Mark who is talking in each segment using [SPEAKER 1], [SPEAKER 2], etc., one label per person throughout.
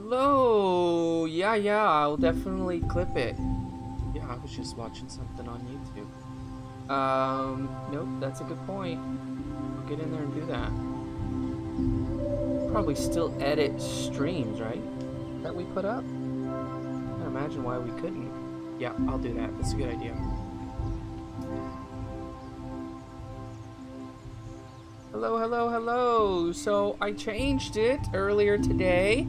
[SPEAKER 1] Hello. Yeah, I'll definitely clip it. Yeah, I was just watching something on YouTube. Nope, that's a good point. I'll get in there and do that. Probably still edit streams, right? That we put up? I can't imagine why we couldn't. Yeah, I'll do that. That's a good idea. Hello. So I changed it earlier today.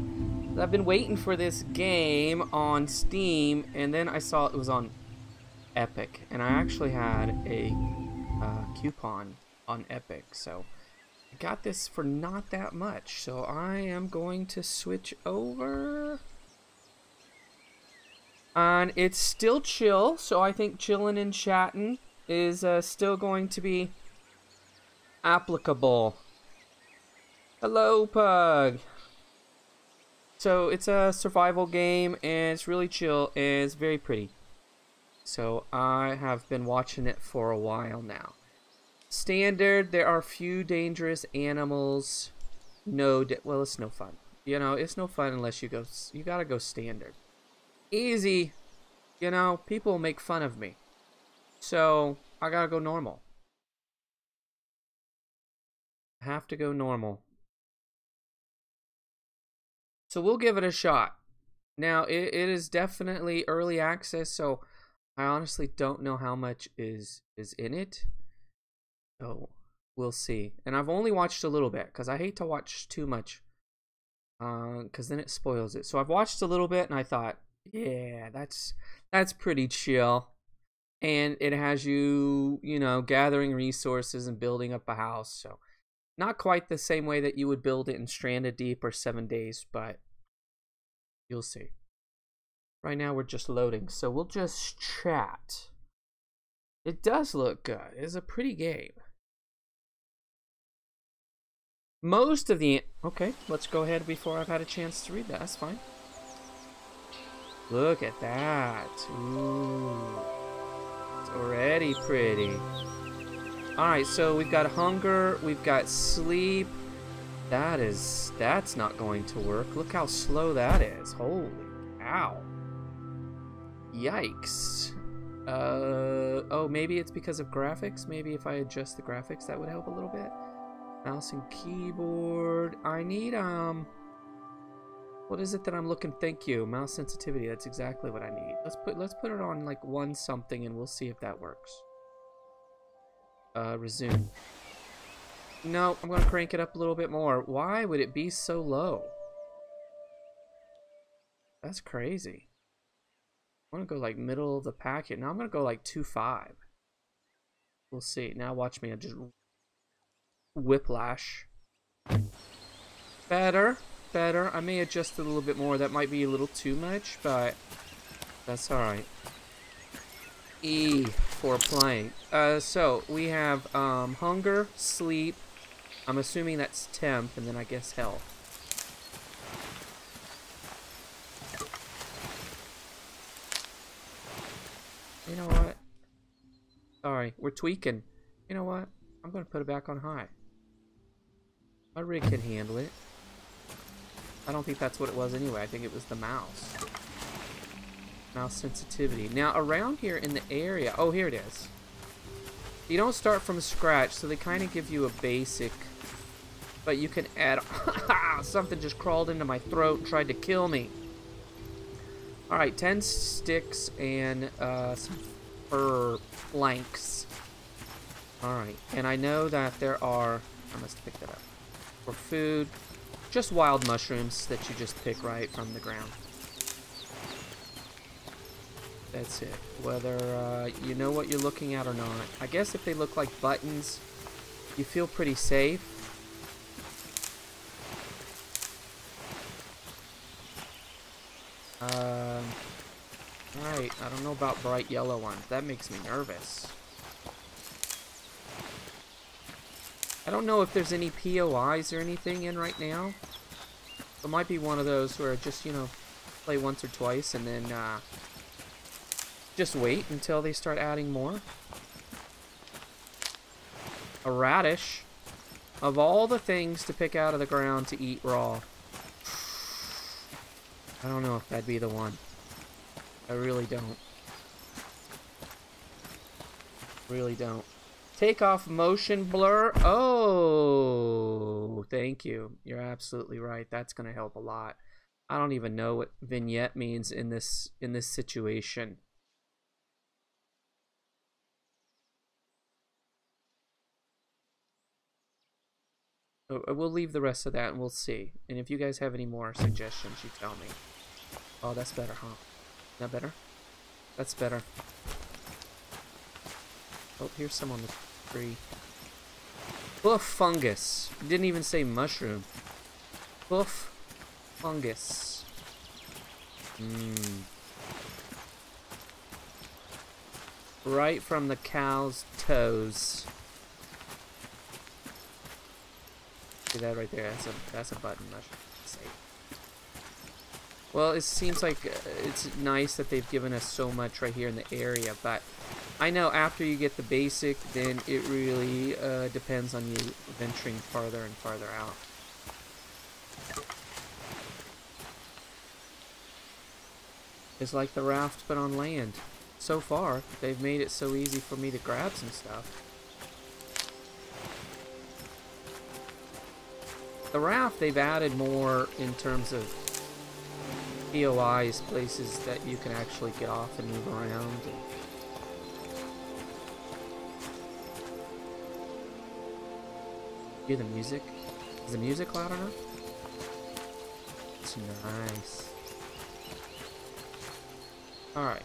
[SPEAKER 1] I've been waiting for this game on Steam, and then I saw it was on Epic, and I actually had a coupon on Epic, so I got this for not that much. So I am going to switch over, and it's still chill. So I think chillin' and chattin' is still going to be applicable. Hello, Pug. So it's a survival game, and it's really chill, and it's very pretty. So I have been watching it for a while now. Standard, there are few dangerous animals. Well, it's no fun. You know, it's no fun unless you gotta go standard. Easy, you know, people will make fun of me. So I gotta go normal. I have to go normal. So we'll give it a shot. Now, it is definitely early access, so I honestly don't know how much is in it. So we'll see. And I've only watched a little bit, because I hate to watch too much, because then it spoils it. So I've watched a little bit, and I thought, yeah, that's pretty chill. And it has you, you know, gathering resources and building up a house, so not quite the same way that you would build it in Stranded Deep or 7 Days, but you'll see. Right now we're just loading, so we'll just chat. It does look good. It's a pretty game. Most of the... Okay, let's go ahead before I've had a chance to read that. That's fine. Look at that. Ooh. It's already pretty. Alright, so we've got hunger, we've got sleep. That's not going to work. Look how slow that is. Holy cow. Yikes. Oh, maybe it's because of graphics. Maybe if I adjust the graphics, that would help a little bit. Mouse and keyboard. I need, what is it that I'm looking? Thank you. Mouse sensitivity. That's exactly what I need. Let's put it on like 1 something and we'll see if that works. Resume. No, I'm gonna crank it up a little bit more. Why would it be so low? That's crazy. I want to go like middle of the packet. Now I'm gonna go like 2.5. We'll see. Now watch me. I just whiplash. Better. I may adjust it a little bit more. That might be a little too much, but that's alright. E for playing. So we have hunger, sleep. I'm assuming that's temp, and then I guess health. You know what? Sorry, we're tweaking. You know what? I'm gonna put it back on high. My rig can handle it. I don't think that's what it was anyway. I think it was the mouse. Mouse sensitivity. Now around here in the area, oh, here it is. You don't start from scratch, so they kind of give you a basic, but you can add. Something just crawled into my throat and tried to kill me. All right, 10 sticks and some fur planks. All right, and I know that there are. I must pick that up for food. Just wild mushrooms that you just pick right from the ground. That's it. Whether you know what you're looking at or not. I guess if they look like buttons, you feel pretty safe. Alright, I don't know about bright yellow ones. That makes me nervous. I don't know if there's any POIs or anything in right now. It might be one of those where just, you know, play once or twice and then just wait until they start adding more. A radish. Of all the things to pick out of the ground to eat raw, I don't know if that'd be the one. I really don't. Really don't. Take off motion blur. Oh, thank you. You're absolutely right. That's going to help a lot. I don't even know what vignette means in this situation. We'll leave the rest of that and we'll see. And if you guys have any more suggestions, you tell me. Oh, that's better, huh? That better? That's better. Oh, here's some on the tree. Boof fungus. Didn't even say mushroom. Boof fungus. Right from the cow's toes. See that right there? That's a button mushroom. Well, it seems like it's nice that they've given us so much right here in the area, but I know after you get the basic, then it really depends on you venturing farther and farther out. It's like the raft but on land. So far, they've made it so easy for me to grab some stuff. The raft, they've added more in terms of POIs, places that you can actually get off and move around. Hear the music? Is the music loud enough? It's nice. Alright.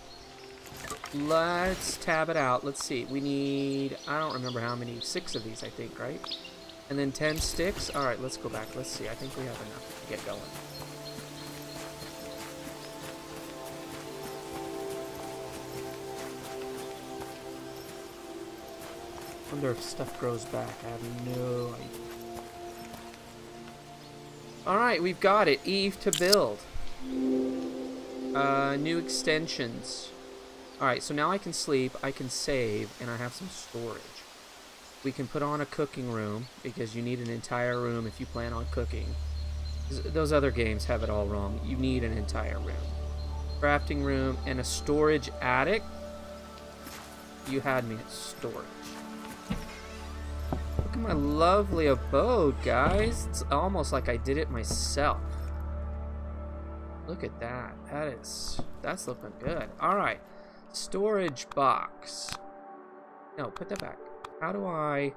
[SPEAKER 1] Let's tab it out. Let's see. We need, I don't remember how many, 6 of these, I think, right? And then 10 sticks. Alright, let's go back. Let's see. I think we have enough to get going. I wonder if stuff grows back. I have no idea. Alright, we've got it. Eve to build. New extensions. Alright, so now I can sleep, I can save, and I have some storage. We can put on a cooking room, because you need an entire room if you plan on cooking. Those other games have it all wrong. You need an entire room. Crafting room and a storage attic. You had me at storage. Look at my lovely abode, guys. It's almost like I did it myself. Look at that. That's looking good. Alright. Storage box. No, put that back. How do I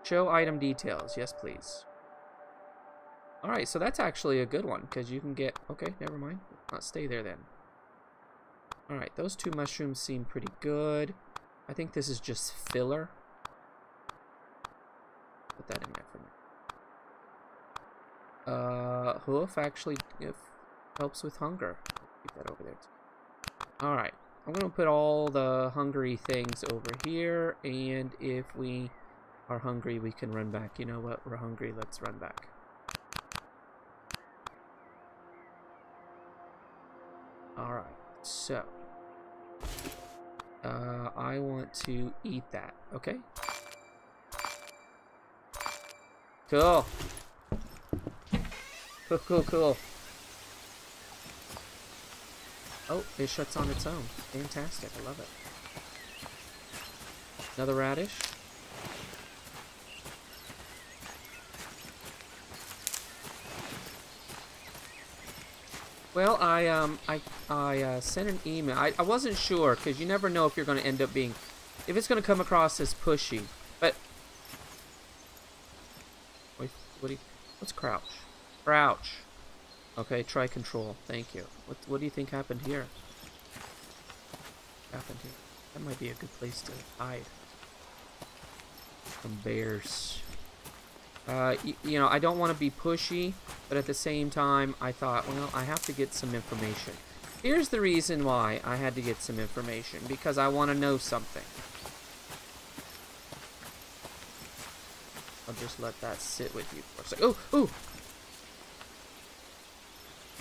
[SPEAKER 1] show item details? Yes, please. Alright, so that's actually a good one, because you can get... Okay, never mind. Not stay there then. Alright, those 2 mushrooms seem pretty good. I think this is just filler. Put that in there for me. Hoof actually helps with hunger. Keep that over there too. Alright, I'm going to put all the hungry things over here, and if we are hungry, we can run back. You know what? We're hungry. Let's run back. Alright, so I want to eat that, okay? Cool. Cool, cool, cool. Oh, it shuts on its own. Fantastic, I love it. Another radish. Well, I sent an email. I wasn't sure, because you never know if you're going to end up being... If it's going to come across as pushy. But... Wait, what's crouch? Crouch. Okay, try control. Thank you. What do you think happened here? That might be a good place to hide. Some bears. You know, I don't want to be pushy, but at the same time, I thought, well, I have to get some information. Here's the reason why I had to get some information, because I want to know something. I'll just let that sit with you for a second. Oh, ooh!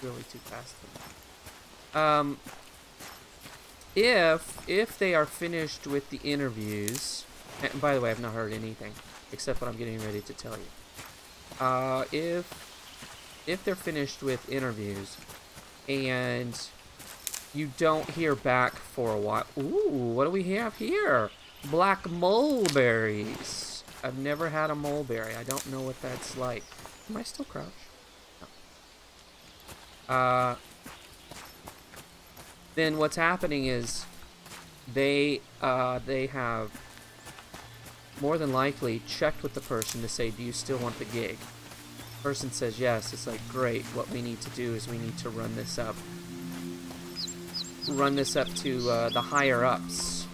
[SPEAKER 1] Really too fast for me. If they are finished with the interviews, and by the way, I've not heard anything. except what I'm getting ready to tell you. If they're finished with interviews and you don't hear back for a while, ooh, what do we have here? Black mulberries. I've never had a mulberry. I don't know what that's like. Am I still crouched? No. Then what's happening is they have more than likely checked with the person to say, do you still want the gig? The person says yes. It's like, great. What we need to do is we need to run this up to the higher ups,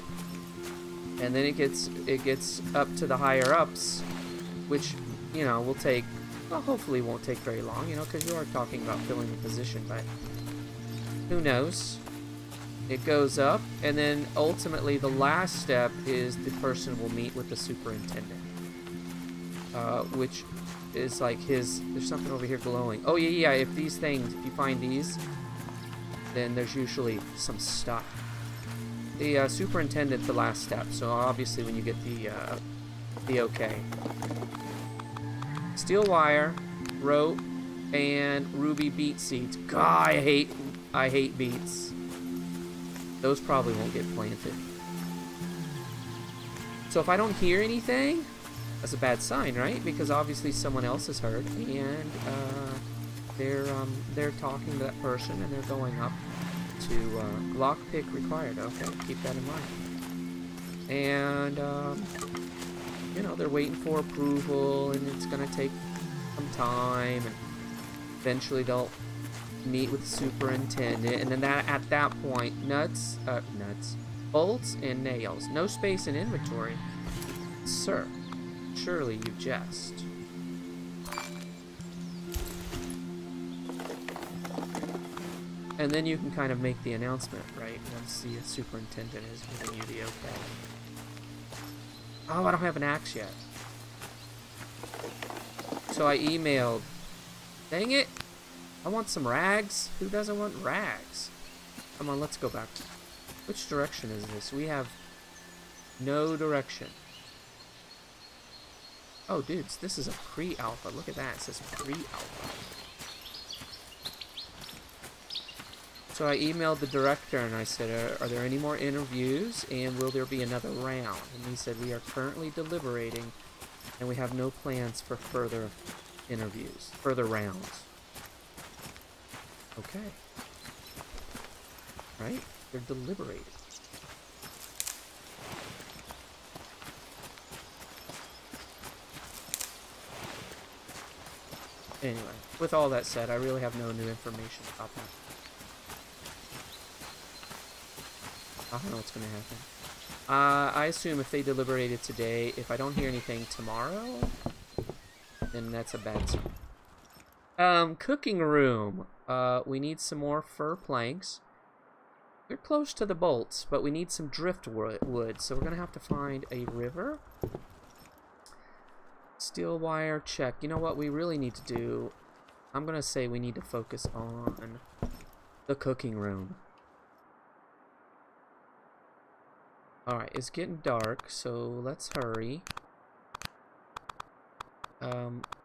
[SPEAKER 1] and then it gets up to the higher ups, which, you know, will take, well, hopefully won't take very long, you know, because you are talking about filling the position, but who knows. It goes up, and then ultimately the last step is the person will meet with the superintendent, which is like there's something over here glowing. Oh yeah, if you find these, then there's usually some stuff. The superintendent, the last step, so obviously when you get the okay. Steel wire, rope, and ruby beet seeds. God, I hate beets. Those probably won't get planted. So if I don't hear anything, that's a bad sign, right? Because obviously someone else has heard, and they're talking to that person, and they're going up to lockpick required. Okay, keep that in mind. And you know, they're waiting for approval, and it's gonna take some time, and eventually they'll meet with the superintendent, and then at that point, bolts and nails. No space in inventory. Sir, surely you jest. And then you can kind of make the announcement, right, once the superintendent is giving you the okay. Oh, I don't have an axe yet. So I emailed. Dang it! I want some rags. Who doesn't want rags? Come on, let's go back. Which direction is this? We have no direction. Oh, dudes, this is a pre-alpha. Look at that. It says pre-alpha. So I emailed the director and I said, are there any more interviews, and will there be another round? And he said, we are currently deliberating and we have no plans for further interviews, further rounds. Okay. Right? They're deliberating. Anyway, with all that said, I really have no new information about that. I don't know what's going to happen. I assume if they deliberated today, if I don't hear anything tomorrow, then that's a bad sign. Cooking room. We need some more fir planks. We're close to the bolts, but we need some driftwood, so we're going to have to find a river. Steel wire, check. You know what we really need to do? I'm going to say we need to focus on the cooking room. Alright, it's getting dark, so let's hurry.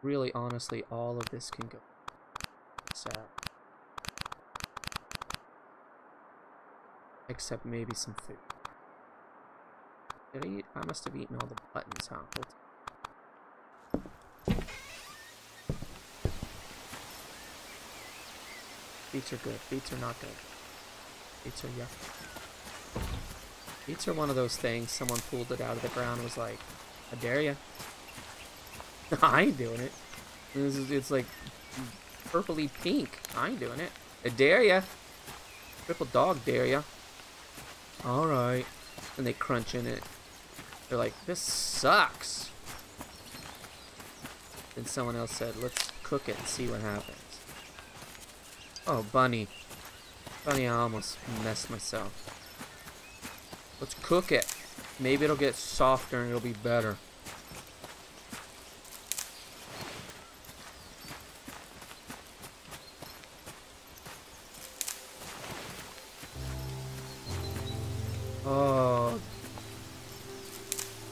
[SPEAKER 1] Really, honestly, all of this can go. Sad. Except maybe some food. Did I eat? I must have eaten all the buttons, huh? Beets are good. Beets are not good. Beets are yuck. Beets are one of those things, someone pulled it out of the ground and was like, I dare ya. I ain't doing it. It's like purpley pink. I ain't doing it. I dare ya. Triple dog dare ya. Alright. And they crunch in it. They're like, this sucks. Then someone else said, let's cook it and see what happens. Oh, bunny. Bunny, I almost messed myself. Let's cook it. Maybe it'll get softer and it'll be better. Oh.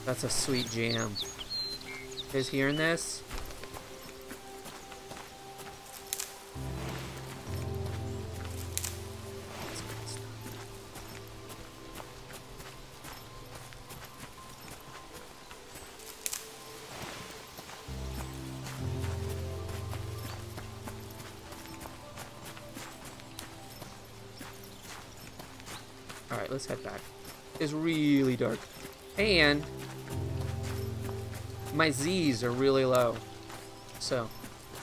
[SPEAKER 1] That's a sweet jam. Is hearing this? Alright, let's head back. It's really dark. And my Z's are really low. So,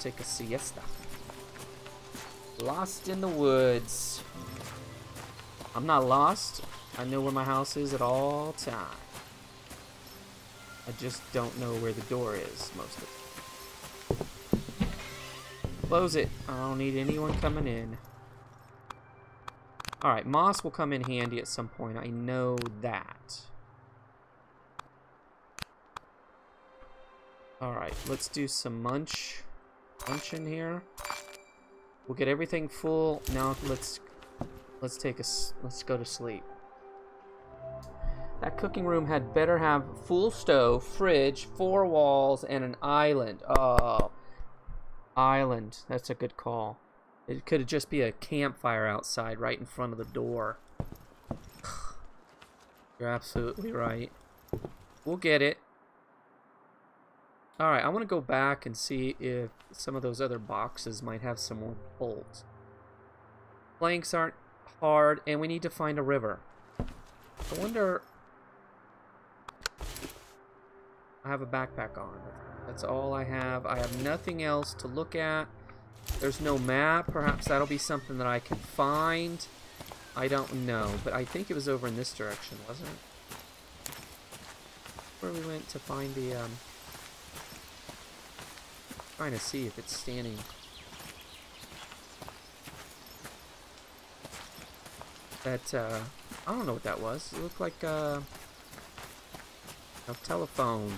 [SPEAKER 1] take a siesta. Lost in the woods. I'm not lost. I know where my house is at all time. I just don't know where the door is most of the time. Close it. I don't need anyone coming in. Alright, moss will come in handy at some point. I know that. Alright, let's do some munching here. We'll get everything full. Now let's go to sleep. That cooking room had better have full stove, fridge, 4 walls, and an island. Oh, island. That's a good call. It could just be a campfire outside right in front of the door. You're absolutely right. We'll get it. Alright, I want to go back and see if some of those other boxes might have some more bolts. Planks aren't hard, and we need to find a river. I wonder... I have a backpack on. That's all I have. I have nothing else to look at. There's no map. Perhaps that'll be something that I can find. I don't know, but I think it was over in this direction, wasn't it? Where we went to find the, trying to see if it's standing. That, I don't know what that was. It looked like, a telephone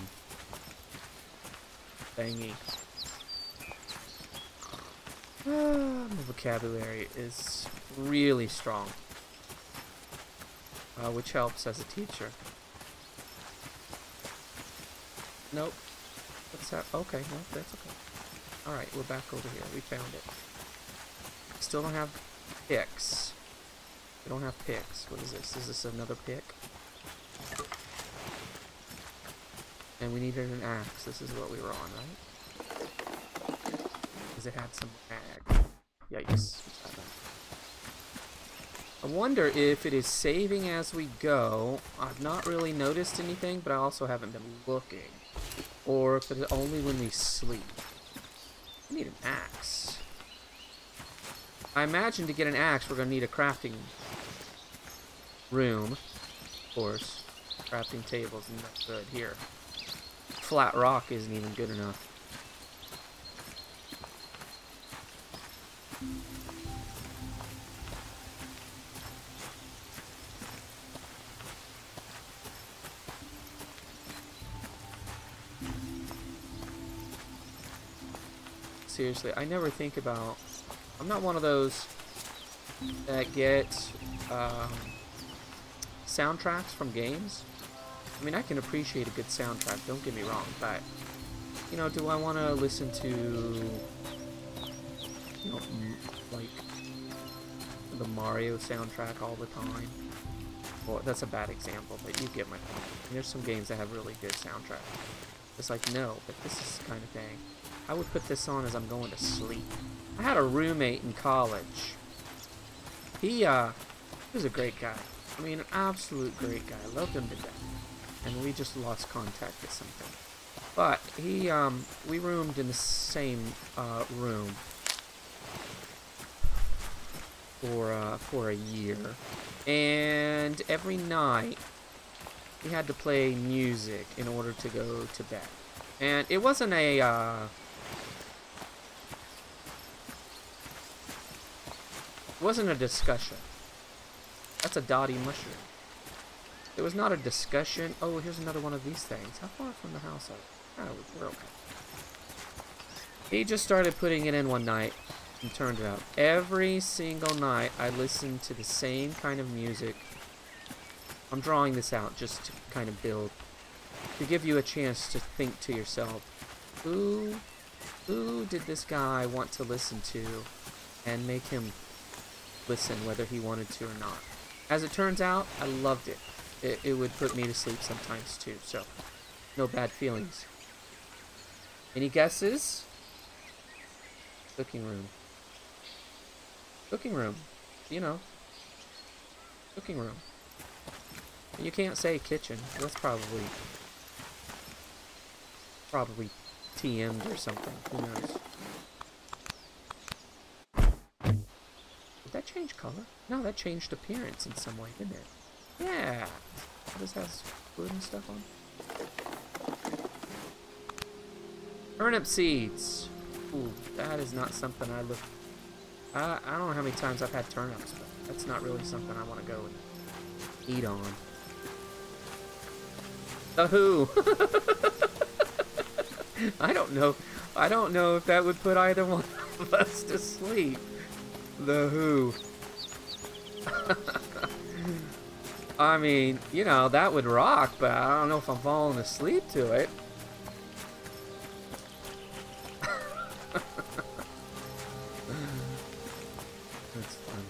[SPEAKER 1] thingy. My vocabulary is really strong, which helps as a teacher. Nope. What's that? Okay, no, that's okay. Alright, we're back over here. We found it. Still don't have picks. We don't have picks. What is this? Is this another pick? And we needed an axe. This is what we were on, right? Because it had some ag. Yikes. I wonder if it is saving as we go. I've not really noticed anything, but I also haven't been looking. Or if it's only when we sleep. I need an axe. I imagine to get an axe, we're going to need a crafting room. Of course. Crafting tables isn't that good here. Flat rock isn't even good enough. Seriously, I never think about... I'm not one of those that get soundtracks from games. I mean, I can appreciate a good soundtrack, don't get me wrong, but, you know, do I want to listen to, you know, like, the Mario soundtrack all the time? Well, that's a bad example, but you get my point. And there's some games that have really good soundtracks. It's like, no, but this is the kind of thing. I would put this on as I'm going to sleep. I had a roommate in college. He was a great guy. I mean, an absolute great guy. I loved him to death. And we just lost contact or something. But he, we roomed in the same room for a year, and every night we had to play music in order to go to bed. And it wasn't a discussion. That's a dotty mushroom. It was not a discussion. Oh, here's another one of these things. How far from the house are we? Oh, we're okay. He just started putting it in one night and turned it out. Every single night, I listened to the same kind of music. I'm drawing this out just to kind of build, to give you a chance to think to yourself, Who did this guy want to listen to and make him listen whether he wanted to or not? As it turns out, I loved it. It would put me to sleep sometimes too, so no bad feelings. Any guesses? Cooking room. Cooking room. You know. Cooking room. You can't say kitchen. That's probably TM'd or something. Who knows? Did that change color? No, that changed appearance in some way, didn't it? Yeah. This has food and stuff on. Turnip seeds. Ooh, that is not something I look. I don't know how many times I've had turnips, but that's not really something I want to go and eat on. The Who. I don't know. I don't know if that would put either one of us to sleep. The Who. I mean, you know, that would rock, but I don't know if I'm falling asleep to it. That's fun.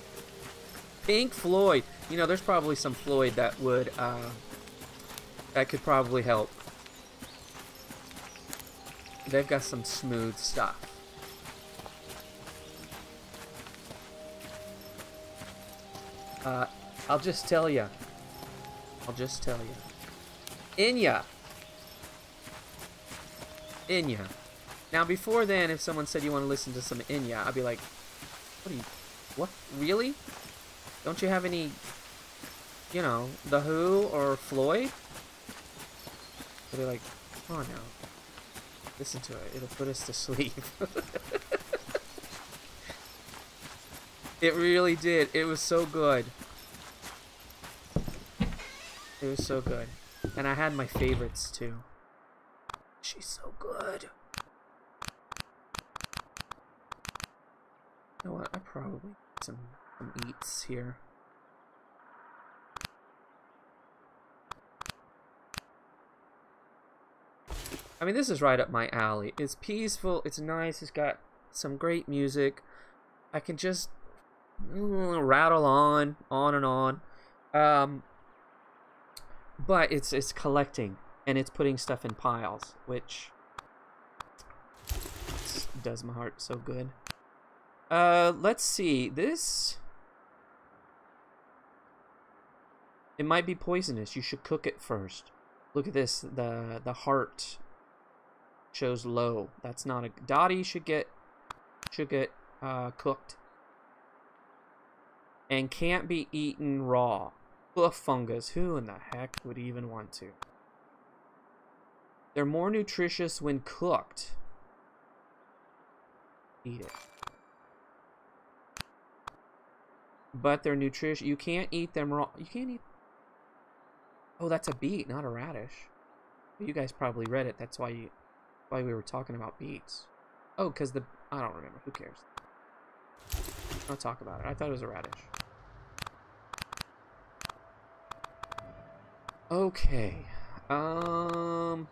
[SPEAKER 1] Pink Floyd. You know, there's probably some Floyd that would, that could probably help. They've got some smooth stuff. I'll just tell you. Enya. Enya. Now, before then, if someone said you want to listen to some Enya, I'd be like, what? Really? Don't you have any, you know, The Who or Floyd? I'd be like, oh no. Listen to it. It'll put us to sleep. It really did. It was so good. It was so good. And I had my favorites too. She's so good. You know what? I probably need some eats here. I mean, this is right up my alley. It's peaceful. It's nice. It's got some great music. I can just rattle on and on. But it's collecting, and it's putting stuff in piles, which does my heart so good. Let's see. This, it might be poisonous. You should cook it first. Look at this. The heart shows low. That's not a Dottie should get cooked and can't be eaten raw. Hoof fungus. Who in the heck would even want to? They're more nutritious when cooked. Eat it. But they're nutritious. You can't eat them raw. You can't eat. Oh, that's a beet, not a radish. You guys probably read it. That's why we were talking about beets. Oh, because I don't remember. Who cares? I'll talk about it. I thought it was a radish. Okay. How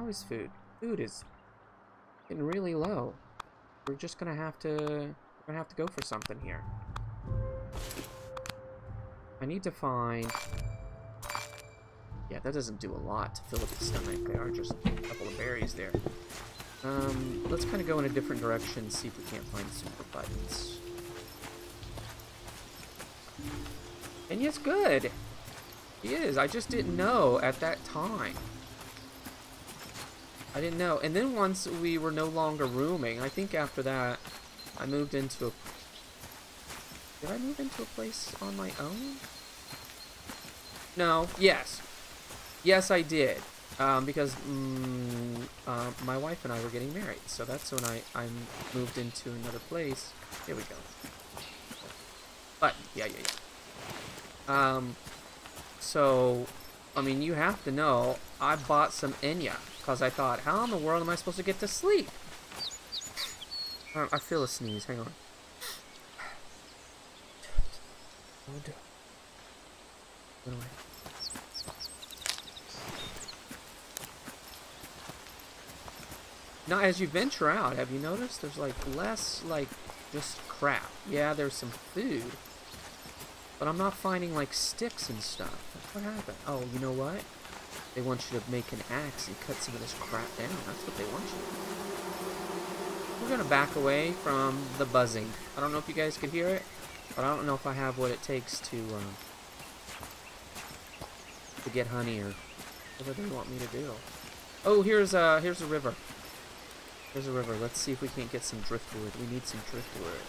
[SPEAKER 1] is food? Food is getting really low. We're just gonna have to go for something here. I need to find. Yeah, that doesn't do a lot to fill up the stomach. There are just a couple of berries there. Let's kind of go in a different direction, see if we can't find super buttons. And yes, good. He is. I just didn't know at that time. I didn't know. And then once we were no longer rooming, I think after that, I moved into a... Did I move into a place on my own? No. Yes. Yes, I did. Because my wife and I were getting married. So that's when I moved into another place. Here we go. But, yeah. So, I mean, you have to know, I bought some Enya, because I thought, how in the world am I supposed to get to sleep? I feel a sneeze, hang on. Now, as you venture out, have you noticed there's like less like just crap? Yeah, there's some food, but I'm not finding like sticks and stuff. What happened? Oh, you know what? They want you to make an axe and cut some of this crap down. That's what they want you to do. We're gonna back away from the buzzing. I don't know if you guys could hear it, but I don't know if I have what it takes to get honey or whatever they want me to do. Oh, here's a river. There's a river. Let's see if we can't get some driftwood. We need some driftwood.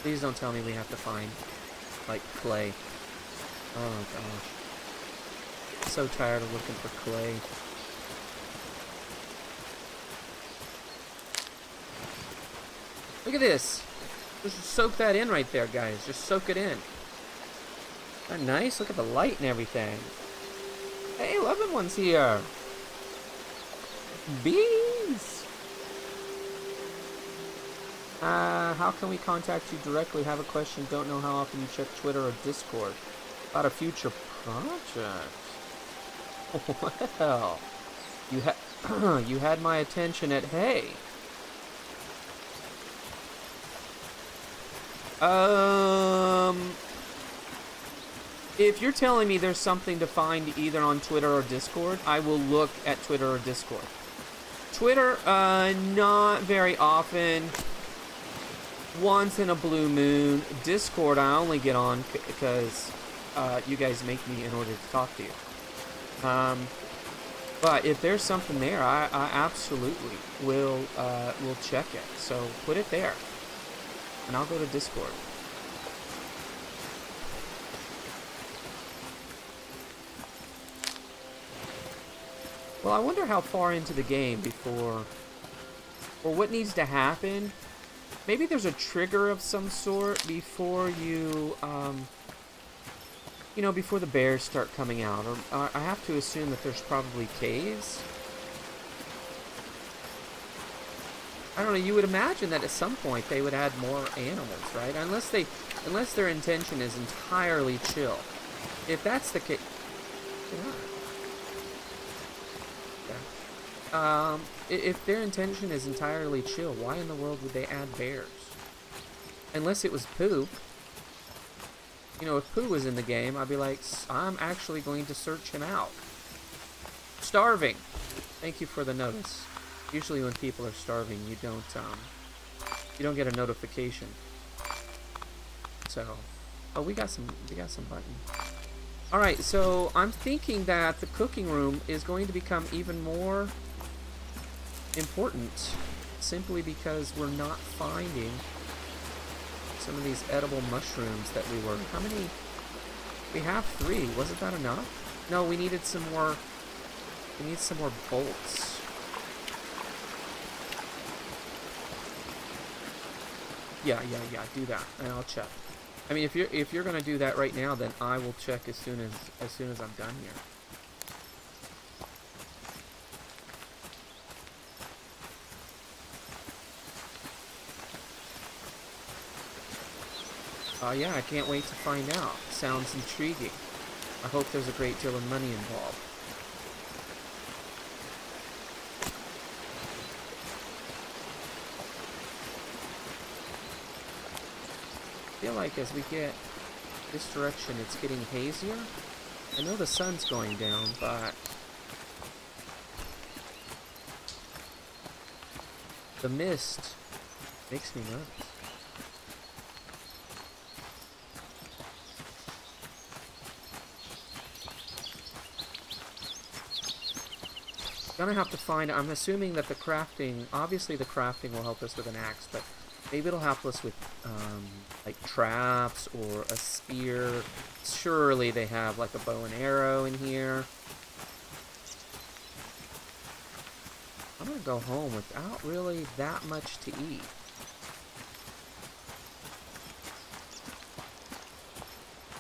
[SPEAKER 1] Please don't tell me we have to find, like, clay. Oh, gosh. I'm so tired of looking for clay. Look at this. Just soak that in right there, guys. Just soak it in. Isn't that nice? Look at the light and everything. Hey, loving one's here. Bees. How can we contact you directly? Have a question. Don't know how often you check Twitter or Discord. About a future project. Well, you had my attention at hey. If you're telling me there's something to find either on Twitter or Discord, I will look at Twitter or Discord. Twitter, not very often. Once in a blue moon. Discord, I only get on because you guys make me in order to talk to you. But if there's something there, I absolutely will check it. So put it there. And I'll go to Discord. Well, I wonder how far into the game before... or what needs to happen. Maybe there's a trigger of some sort before you, you know, before the bears start coming out. Or I have to assume that there's probably caves. I don't know, you would imagine that at some point they would add more animals, right? Unless their intention is entirely chill. If that's the case... Yeah. If their intention is entirely chill, why in the world would they add bears? Unless it was Pooh. You know, if Pooh was in the game, I'd be like, I'm actually going to search him out. Starving. Thank you for the notice. Usually when people are starving, you don't get a notification. So, oh, we got some buttons. All right, so I'm thinking that the cooking room is going to become even more important simply because we're not finding some of these edible mushrooms that we were. How many? We have 3. Wasn't that enough? No, we needed some more. We need some more bolts. Yeah, do that, and I'll check. I mean, if you're gonna do that right now, then I will check as soon as I'm done here. Yeah, I can't wait to find out. Sounds intriguing. I hope there's a great deal of money involved. I feel like as we get this direction, it's getting hazier. I know the sun's going down, but the mist makes me nervous. Gonna have to find, I'm assuming that the crafting, obviously the crafting will help us with an axe, but maybe it'll help us with, like traps or a spear. Surely they have like a bow and arrow in here. I'm gonna go home without really that much to eat.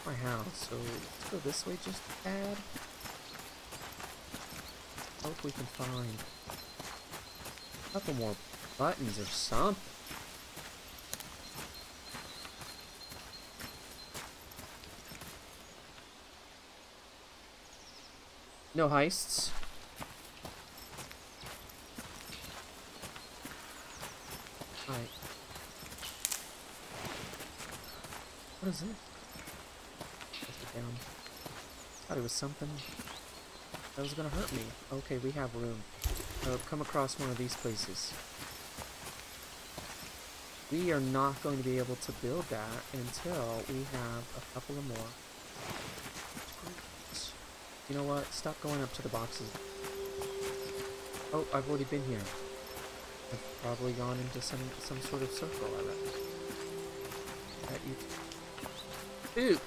[SPEAKER 1] My house, so let's go this way just a tad. Hope we can find a couple more buttons or something. No heists. Alright. What is it? Down. Thought it was something that was gonna hurt me. Okay, we have room. I've come across one of these places. We are not going to be able to build that until we have a couple of more. You know what? Stop going up to the boxes. Oh, I've already been here. I've probably gone into some sort of circle, I reckon. Ooh!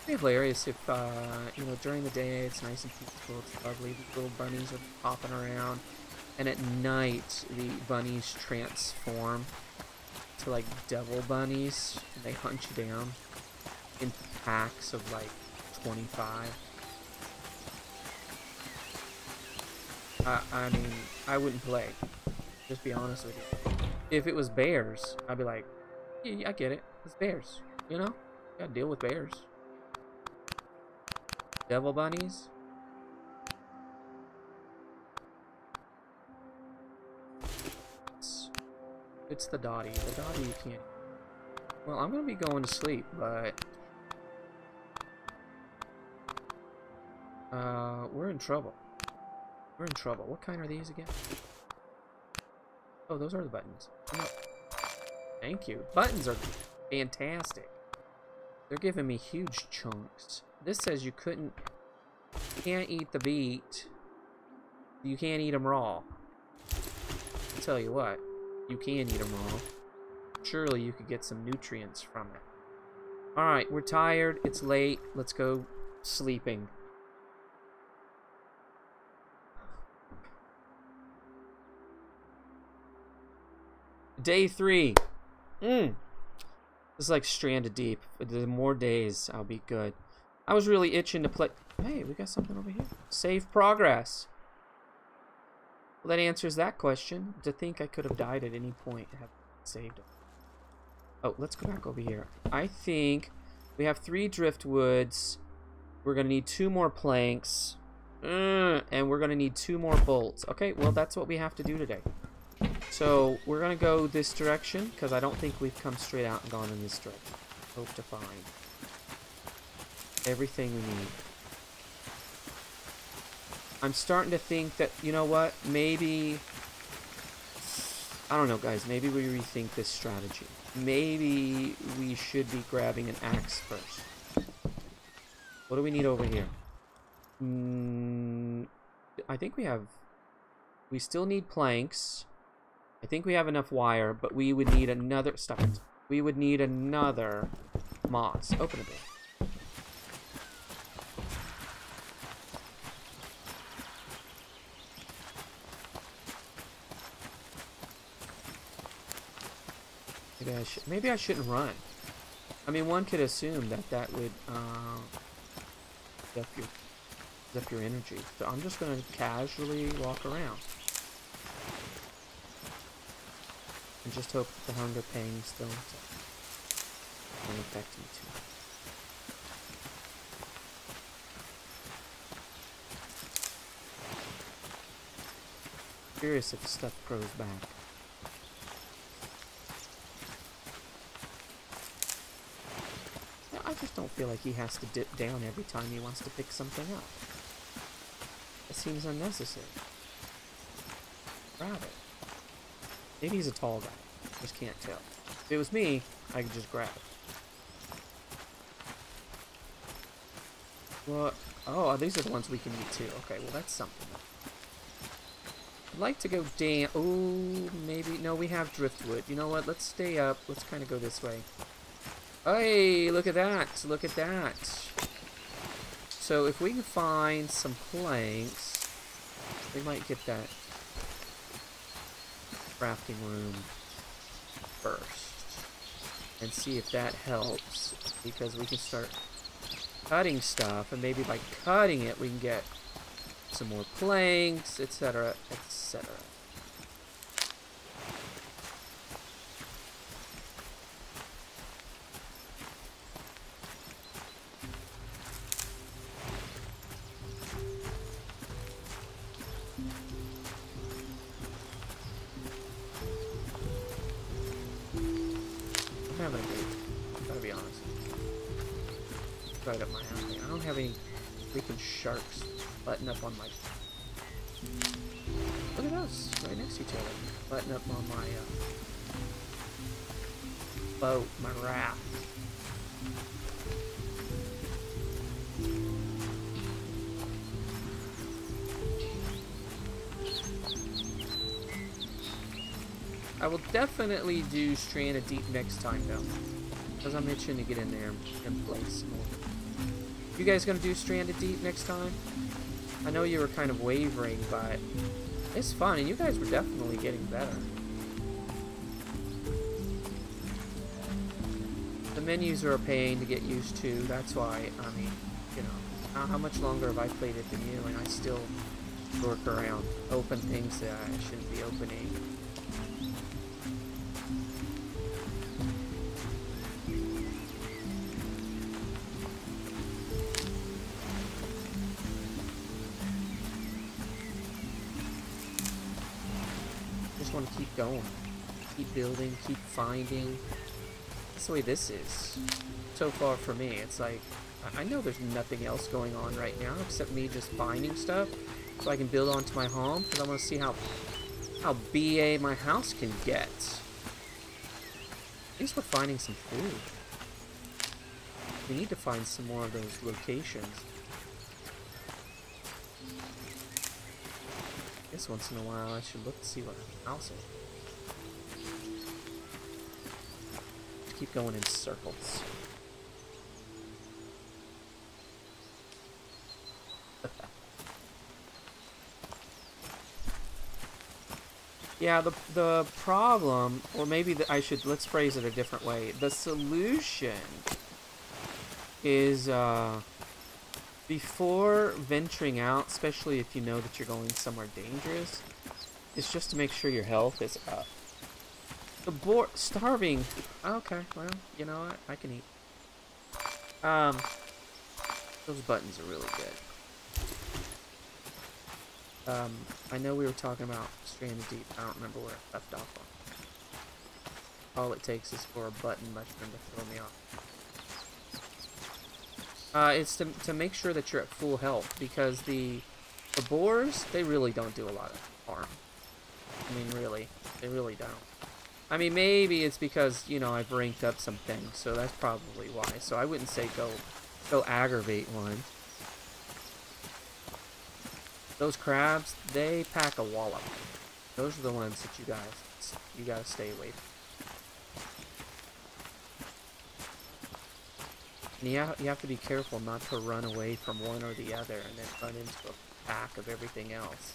[SPEAKER 1] Hilarious if, you know, during the day it's nice and peaceful, it's lovely, the little bunnies are popping around, and at night the bunnies transform to like devil bunnies, and they hunt you down in packs of like 25. I mean, I wouldn't play, just be honest with you. If it was bears, I'd be like, yeah, I get it, it's bears, you know, you gotta deal with bears. Devil bunnies? It's the Dottie. The Dottie you can't. Well, I'm gonna be going to sleep, but we're in trouble. We're in trouble. What kind are these again? Oh, those are the buttons. Oh, thank you. Buttons are fantastic. They're giving me huge chunks. This says you can't eat the beet. You can't eat them raw. I'll tell you what, you can eat them raw. Surely you could get some nutrients from it. Alright, we're tired. It's late. Let's go sleeping. Day 3. It's like Stranded Deep. The more days, I'll be good. I was really itching to play. Hey, we got something over here. Save progress. Well, that answers that question. To think I could have died at any point and have saved it. Oh, let's go back over here. I think we have 3 driftwoods. We're going to need 2 more planks. And we're going to need 2 more bolts. Okay, well, that's what we have to do today. So, we're going to go this direction, because I don't think we've come straight out and gone in this direction. Hope to find everything we need. I'm starting to think that, you know what, maybe, I don't know guys, maybe we rethink this strategy. Maybe we should be grabbing an axe first. What do we need over here? I think we still need planks. I think we have enough wire, but we would need another, stop it. We would need another moss. Open a bit. Maybe I shouldn't run. I mean, one could assume that that would up your energy. So I'm just gonna casually walk around and just hope that the hunger pangs don't affect me too much. Curious if stuff grows back. I just don't feel like he has to dip down every time he wants to pick something up. It seems unnecessary. Grab it. Maybe he's a tall guy. Just can't tell. If it was me, I could just grab it. What? Oh, these are the ones we can eat too. Okay, well that's something. I'd like to go down. Oh, maybe. No, we have driftwood. You know what? Let's stay up. Let's kind of go this way. Hey, look at that. Look at that. So if we can find some planks, we might get that crafting room first. And see if that helps. Because we can start cutting stuff. And maybe by cutting it, we can get some more planks, etc., etc. right up my alley. I don't have any freaking sharks button up on my... Look at those, right next to each other. Button up on my boat, my raft. I will definitely do Stranded Deep next time, though. Because I'm itching to get in there and play some more. You guys gonna do Stranded Deep next time? I know you were kind of wavering, but it's fun, and you guys were definitely getting better. The menus are a pain to get used to, that's why, I mean, you know, how much longer have I played it than you, and I still work around, open things that I shouldn't be opening. Want to keep going, keep building, keep finding. That's the way this is so far for me. It's like I know there's nothing else going on right now except me just finding stuff so I can build onto my home, because I want to see how BA my house can get. At least we're finding some food. We need to find some more of those locations. I guess once in a while I should look to see what house is. Just keep going in circles. Yeah, the problem, or maybe let's phrase it a different way. The solution is before venturing out, especially if you know that you're going somewhere dangerous, is just to make sure your health is up. Starving. Okay, well, you know what? I can eat. Those buttons are really good. I know we were talking about Stranded Deep. I don't remember where I left off on. All it takes is for a button mushroom to throw me off. It's to make sure that you're at full health, because the boars, they really don't do a lot of harm. I mean, really, they really don't. I mean, maybe it's because, you know, I've ranked up some things, so that's probably why. So I wouldn't say go aggravate one. Those crabs, they pack a wallop. Those are the ones that you gotta stay away from. And you have to be careful not to run away from one or the other and then run into a pack of everything else.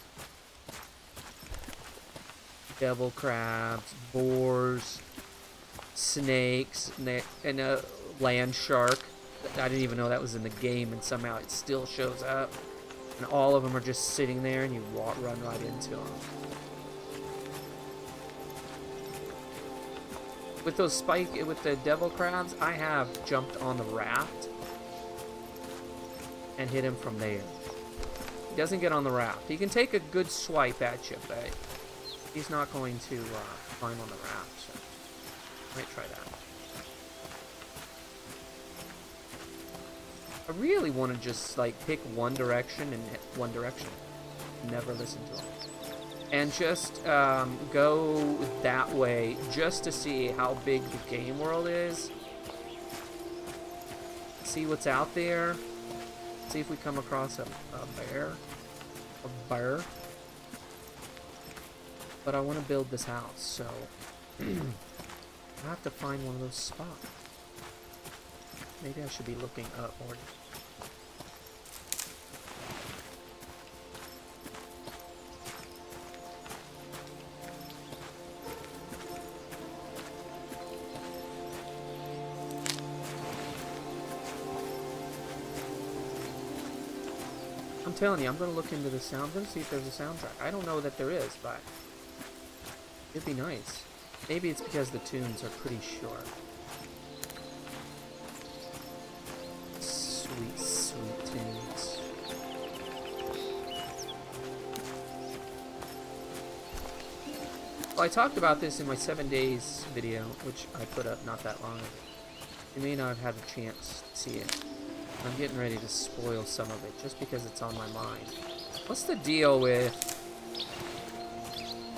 [SPEAKER 1] Devil crabs, boars, snakes, and a land shark. I didn't even know that was in the game, and somehow it still shows up. And all of them are just sitting there, and you run right into them. With the devil crabs, I have jumped on the raft and hit him from there. He doesn't get on the raft. He can take a good swipe at you, but he's not going to climb on the raft. So I might try that. I really want to just like pick one direction and hit one direction. Never listen to them. And just go that way just to see how big the game world is. See what's out there. See if we come across a bear. A bear. But I want to build this house, so I have to find one of those spots. Maybe I should be looking up more. I'm telling you, I'm going to look into the sound. I'm going to see if there's a soundtrack. I don't know that there is, but it'd be nice. Maybe it's because the tunes are pretty short. Sweet, sweet tunes. Well, I talked about this in my 7 days video, which I put up not that long ago. You may not have had a chance to see it. I'm getting ready to spoil some of it just because it's on my mind. What's the deal with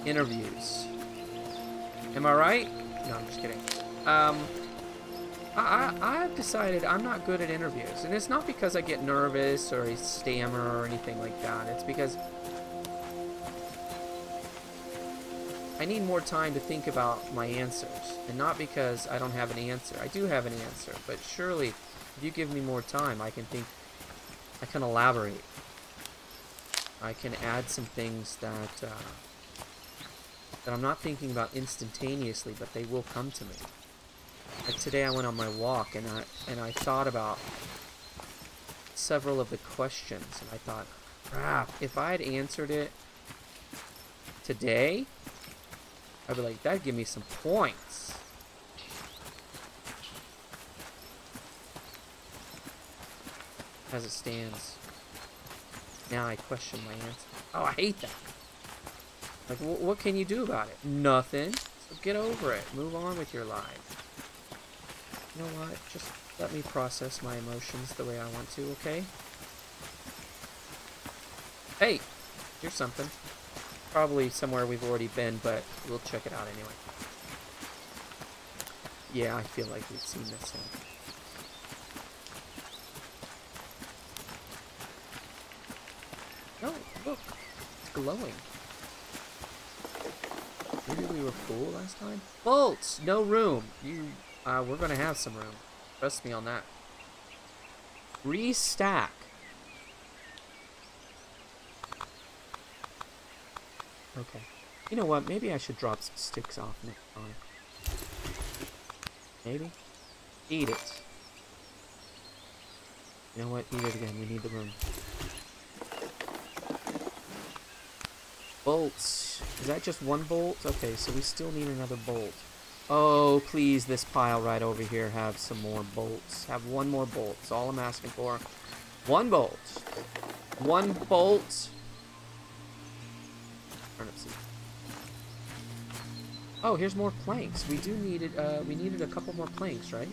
[SPEAKER 1] interviews? Am I right? No, I'm just kidding. I've decided I'm not good at interviews. And it's not because I get nervous or I stammer or anything like that. It's because I need more time to think about my answers. And not because I don't have an answer. I do have an answer. But surely, if you give me more time, I can think, I can elaborate. I can add some things that, that I'm not thinking about instantaneously, but they will come to me. Like today I went on my walk and I thought about several of the questions and I thought, crap, if I had answered it today, I'd be like, that'd give me some points. As it stands, now I question my answer. Oh, I hate that. Like, what can you do about it? Nothing. So get over it. Move on with your life. You know what? Just let me process my emotions the way I want to, okay? Hey! Here's something. Probably somewhere we've already been, but we'll check it out anyway. Yeah, I feel like we've seen this one. Oh, look! It's glowing. Maybe we were full last time? Bolts! No room! We're gonna have some room. Trust me on that. Restack. Okay. You know what? Maybe I should drop some sticks off next time. Maybe? Eat it. You know what? Eat it again. We need the room. Bolts. Is that just one bolt? Okay, so we still need another bolt. Oh, please, this pile right over here have some more bolts. Have one more bolt. That's all I'm asking for. One bolt. One bolt. Turnip seed. Oh, here's more planks. We needed a couple more planks, right?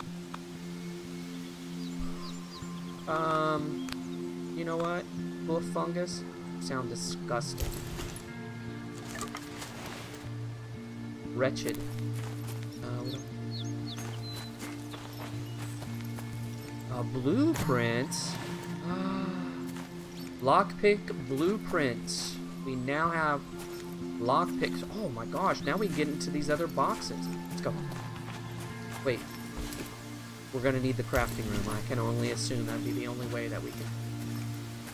[SPEAKER 1] You know what? Full of fungus? Sound disgusting. Wretched. A blueprint. Lockpick blueprint. We now have lockpicks. Oh my gosh, now we get into these other boxes. Let's go. Wait. We're gonna need the crafting room. I can only assume that'd be the only way that we can.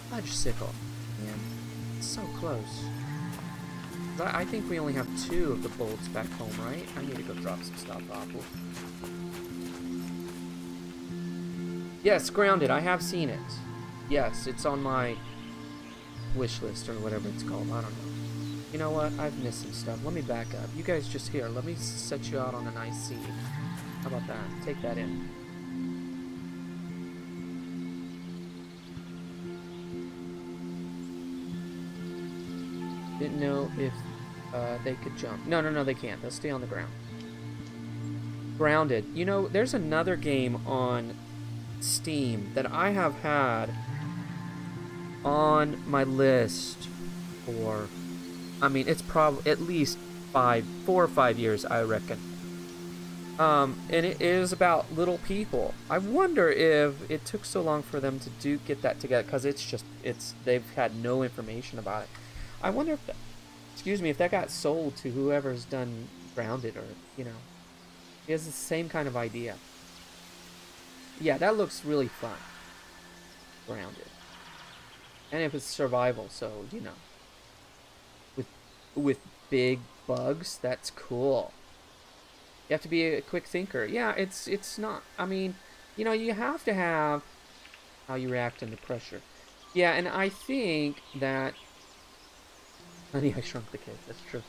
[SPEAKER 1] Fudge sickle. Man, it's so close. I think we only have 2 of the bolts back home, right? I need to go drop some stuff off. Yes, grounded. I have seen it. Yes, it's on my wish list or whatever it's called. I don't know. You know what? I've missed some stuff. Let me back up. You guys just here. Let me set you out on a nice seed. How about that? Take that in. Didn't know if they could jump. No, they can't. They'll stay on the ground. Grounded. You know, there's another game on Steam that I have had on my list for, I mean, it's probably at least 4 or 5 years, I reckon. And it is about little people. I wonder if it took so long for them to get that together, because they've had no information about it. I wonder if that, if that got sold to whoever's done Grounded, or, you know, it has the same kind of idea. Yeah, that looks really fun. Grounded. And if it's survival, so, you know, with big bugs, that's cool. You have to be a quick thinker. Yeah, it's not, I mean, you know, you have to have how you react under pressure. Yeah, and I think that, Honey, I Shrunk the Kids, that's true.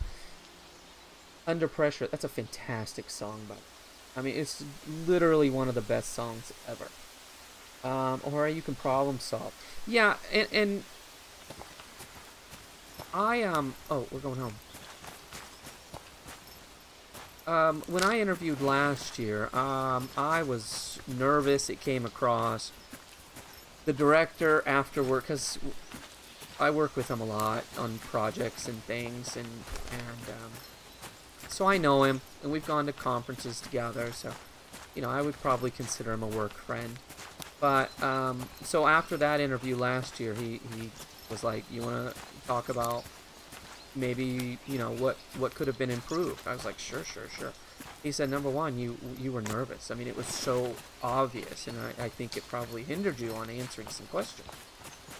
[SPEAKER 1] Under Pressure, that's a fantastic song, but I mean, it's literally one of the best songs ever. Or You Can Problem Solve. Yeah, and I, oh, we're going home. When I interviewed last year, I was nervous. It came across. the director afterward, because I work with him a lot on projects and things, and so I know him, and we've gone to conferences together, so, you know, I would probably consider him a work friend. But, so after that interview last year, he was like, you want to talk about maybe, you know, what could have been improved? I was like, sure. He said, number one, you were nervous. I mean, it was so obvious, and I think it probably hindered you on answering some questions.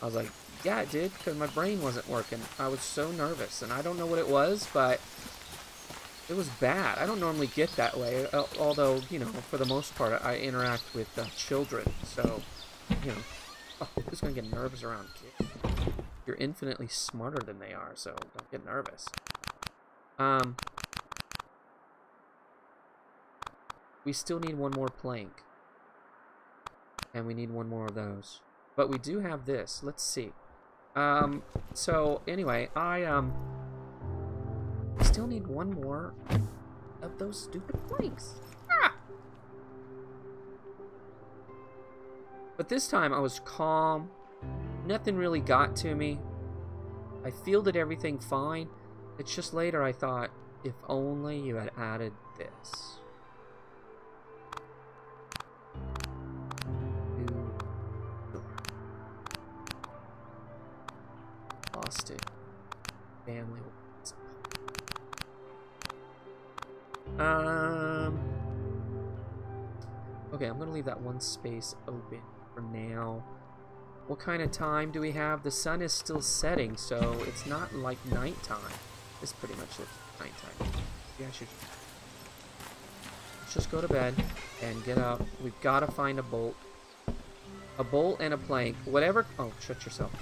[SPEAKER 1] I was like, yeah, it did, because my brain wasn't working. I was so nervous, and I don't know what it was, but it was bad. I don't normally get that way, although, you know, for the most part, I interact with children, so, you know, who's going to get nervous around kids? You're infinitely smarter than they are, so don't get nervous. We still need one more plank. And we need one more of those. But we do have this. Let's see. So, anyway, I still need one more of those stupid planks. Ah! But this time I was calm. Nothing really got to me. I fielded everything fine. It's just later I thought, if only you had added this. Lost it. Family. Okay, I'm gonna leave that one space open for now. What kind of time do we have? The sun is still setting, so it's not like nighttime. This pretty much looks like nighttime. Yeah, let's just go to bed and get up. We've got to find a bolt. A bolt and a plank. Whatever... Oh, shut yourself.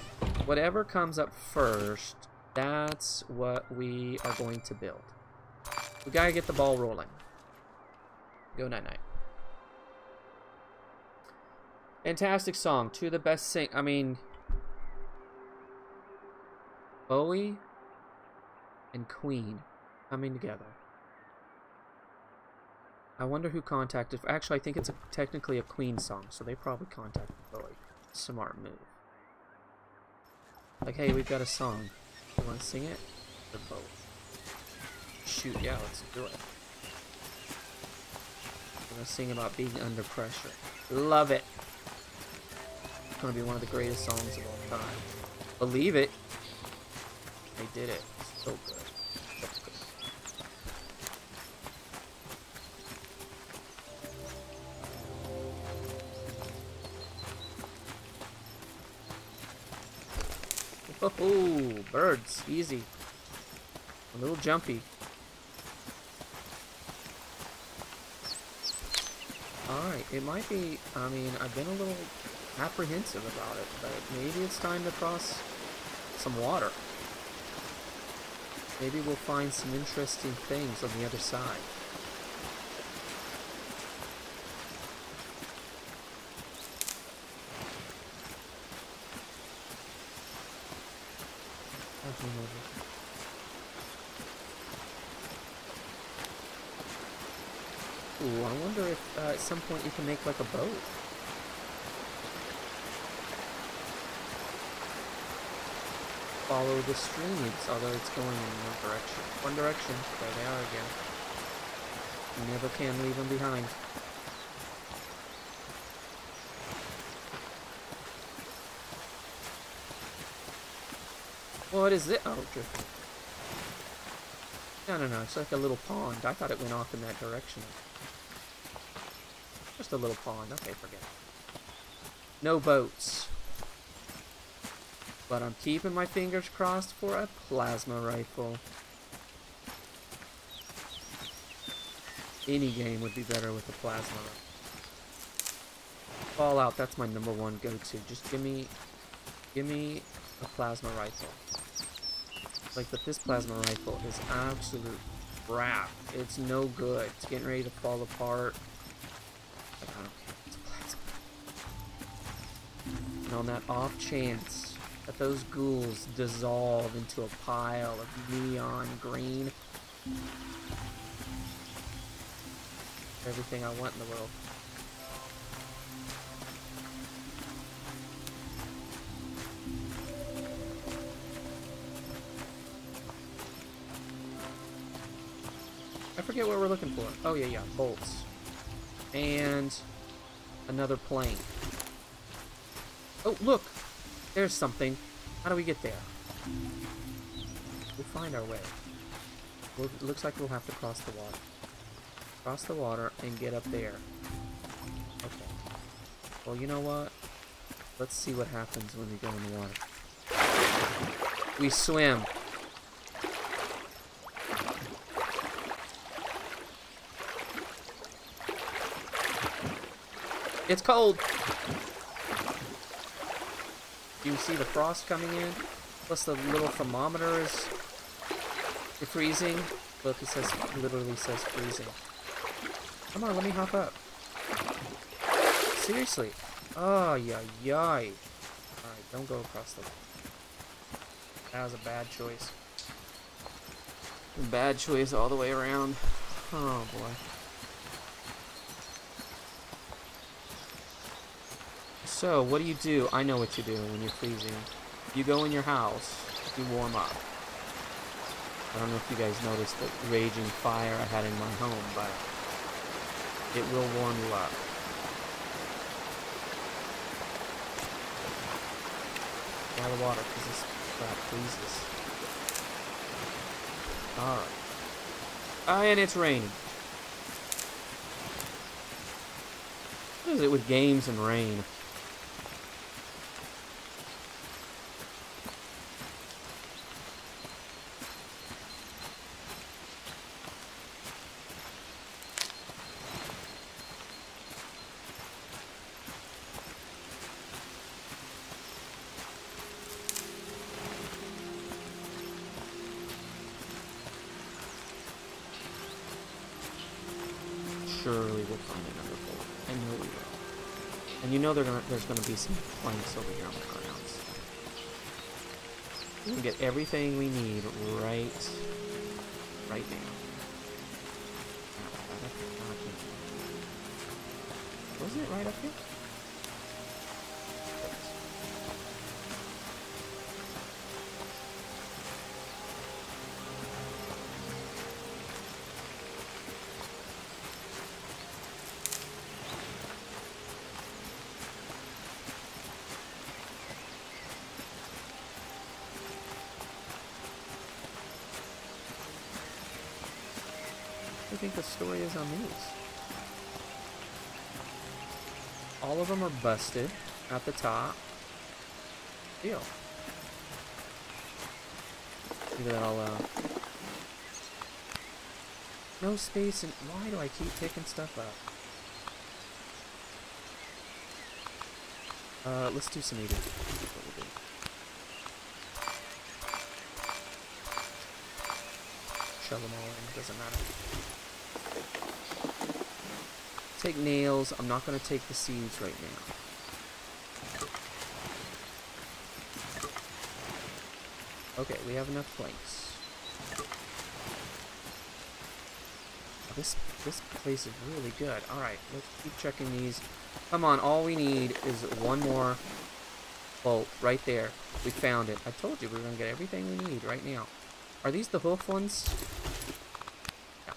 [SPEAKER 1] Whatever comes up first, that's what we are going to build. We gotta get the ball rolling. Go night-night. Fantastic song. Two of the best sing... I mean... Bowie and Queen coming together. I wonder who contacted... Actually, I think it's technically a Queen song, so they probably contacted Bowie. Smart move. Like, hey, we've got a song. You want to sing it? Or both? Shoot, yeah, let's do it. We're going to sing about being under pressure. Love it. It's going to be one of the greatest songs of all time. Believe it. They did it. So good. So good. Oh, birds. Easy. A little jumpy. Alright, it might be... I mean, I've been a little apprehensive about it, but maybe it's time to cross some water. Maybe we'll find some interesting things on the other side. Ooh, I wonder if at some point you can make like a boat. Follow the streams, although it's going in one direction. One direction. There they are again. You never can leave them behind. What is it? Oh, drifting. No. It's like a little pond. I thought it went off in that direction. Just a little pond. Okay, forget it. No boats. But I'm keeping my fingers crossed for a plasma rifle. Any game would be better with a plasma rifle. Fallout, that's my #1 go-to. Just give me a plasma rifle. Like, but this plasma rifle is absolute crap. It's no good. It's getting ready to fall apart. But I don't care. It's plasma. And on that off chance that those ghouls dissolve into a pile of neon green, everything I want in the world. I forget what we're looking for. Oh, yeah, yeah. Bolts. And another plank. Oh, look! There's something. How do we get there? We'll find our way. It looks like we'll have to cross the water. Cross the water and get up there. Okay. Well, you know what? Let's see what happens when we go in the water. We swim. It's cold. You see the frost coming in. Plus the little thermometer is freezing. Look, it says, literally says freezing. Come on, let me hop up. Seriously. Oh, yay. Alright, don't go across the... That was a bad choice. Bad choice all the way around. Oh, boy. So, what do? I know what you do when you're freezing. You go in your house, you warm up. I don't know if you guys noticed the raging fire I had in my home, but it will warm you up. Get out of the water, because this crap freezes. Alright. And it's raining. What is it with games and rain? Surely we'll find another bolt. I know we will. And you know there's gonna be some planks over here on the grounds. We can get everything we need right now. Wasn't it right up here? What do you think the story is on these? All of them are busted at the top. Deal. Maybe that'll, no space, and why do I keep picking stuff up? Let's do some eating. Shove them all in, doesn't matter. Take nails. I'm not going to take the seeds right now. Okay, we have enough planks. This place is really good. Alright, let's keep checking these. Come on, all we need is one more bolt right there. We found it. I told you we were going to get everything we need right now. Are these the hoof ones? Yeah.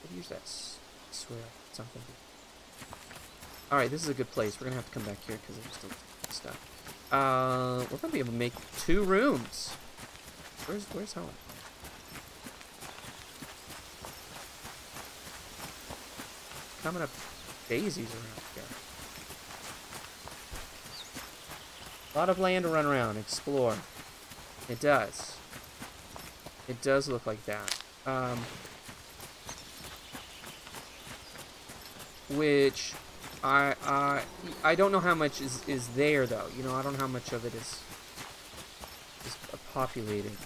[SPEAKER 1] Could use that. I swear, something. Alright, this is a good place. We're going to have to come back here because there's still stuff. We're going to be able to make 2 rooms. Where's home? Coming up daisies around here. A lot of land to run around, explore. It does. It does look like that. Which I don't know how much is there though. You know, I don't know how much of it is populated,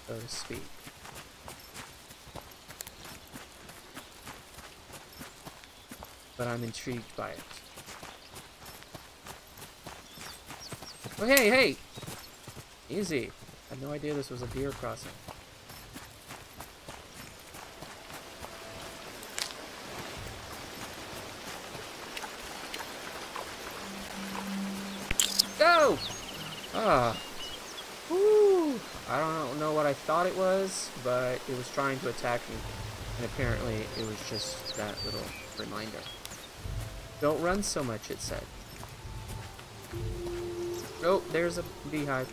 [SPEAKER 1] so to speak. But I'm intrigued by it. Oh, hey, hey! Easy. I had no idea this was a deer crossing. Go! Ah. Woo! I don't know what I thought it was, but it was trying to attack me. And apparently it was just that little reminder. Don't run so much, it said. Oh, there's a beehive.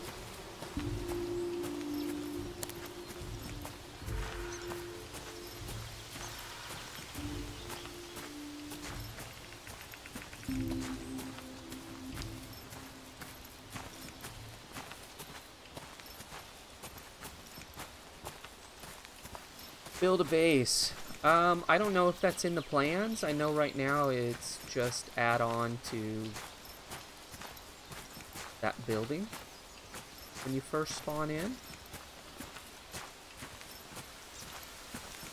[SPEAKER 1] Build a base. I don't know if that's in the plans. I know right now it's just add on to that building when you first spawn in.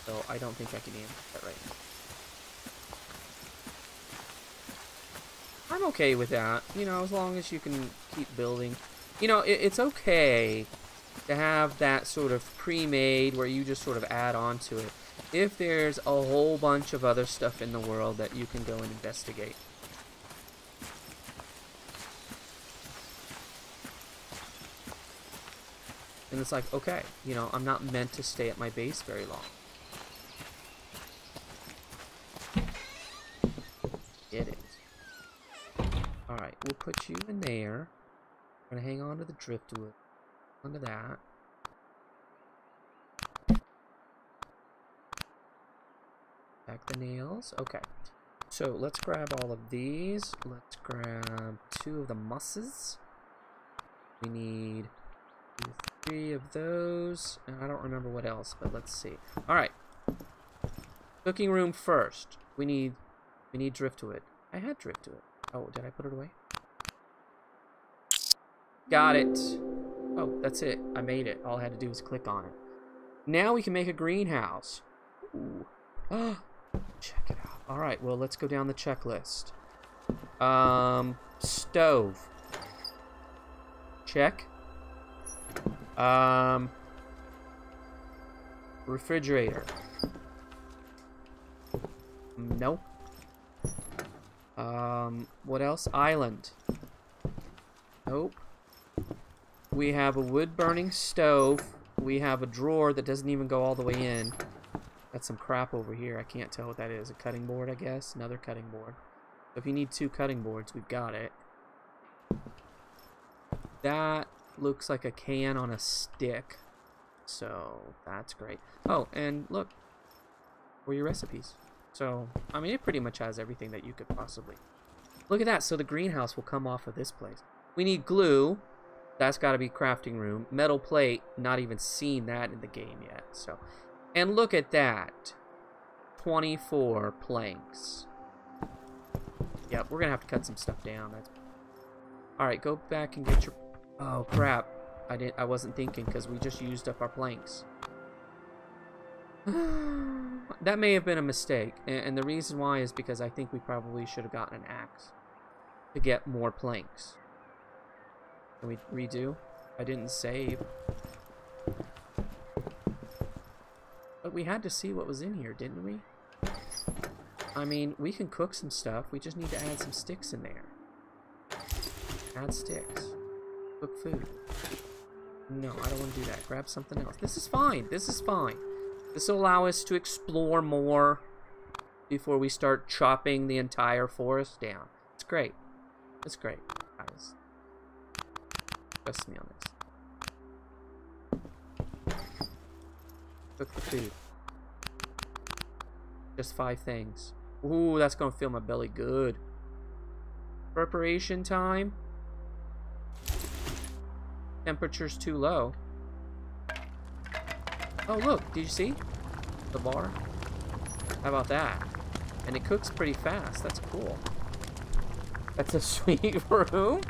[SPEAKER 1] So I don't think I can answer that right now. I'm okay with that, you know, as long as you can keep building. You know, it's okay to have that sort of pre-made where you just sort of add on to it if there's a whole bunch of other stuff in the world that you can go and investigate. And it's like, okay, you know, I'm not meant to stay at my base very long. It is. Alright, we'll put you in there. I'm gonna hang on to the driftwood. Onto that. Back the nails. Okay. So let's grab all of these. Let's grab 2 of the mosses. We need 3 of those. And I don't remember what else, but let's see. Alright. Cooking room first. We need driftwood. I had driftwood. Oh, did I put it away? Got it. Oh, that's it. I made it. All I had to do was click on it. Now we can make a greenhouse. Ooh. Check it out. Alright, well, let's go down the checklist. Stove. Check. Refrigerator. Nope. What else? Island. Nope. We have a wood-burning stove. We have a drawer that doesn't even go all the way in. Got some crap over here. I can't tell what that is. A cutting board, I guess. Another cutting board. So if you need 2 cutting boards, we've got it. That looks like a can on a stick. So that's great. Oh, and look. Where are your recipes? So, I mean, it pretty much has everything that you could possibly. Look at that. So the greenhouse will come off of this place. We need glue. That's got to be crafting room. Metal plate, not even seen that in the game yet. So, and look at that. 24 planks. Yep, we're going to have to cut some stuff down. That's... Alright, go back and get your... Oh, crap. I wasn't thinking because we just used up our planks. That may have been a mistake. And the reason why is because I think we probably should have gotten an axe to get more planks. Can we redo? I didn't save. But we had to see what was in here, didn't we? I mean, we can cook some stuff. We just need to add some sticks in there. Add sticks. Cook food. No, I don't want to do that. Grab something else. This is fine. This is fine. This will allow us to explore more before we start chopping the entire forest down. It's great. It's great, guys. Trust me on this. Cook the food. Just 5 things. Ooh, that's gonna fill my belly good. Preparation time. Temperature's too low. Oh, look, did you see the bar? How about that? And it cooks pretty fast. That's cool. That's a sweet room.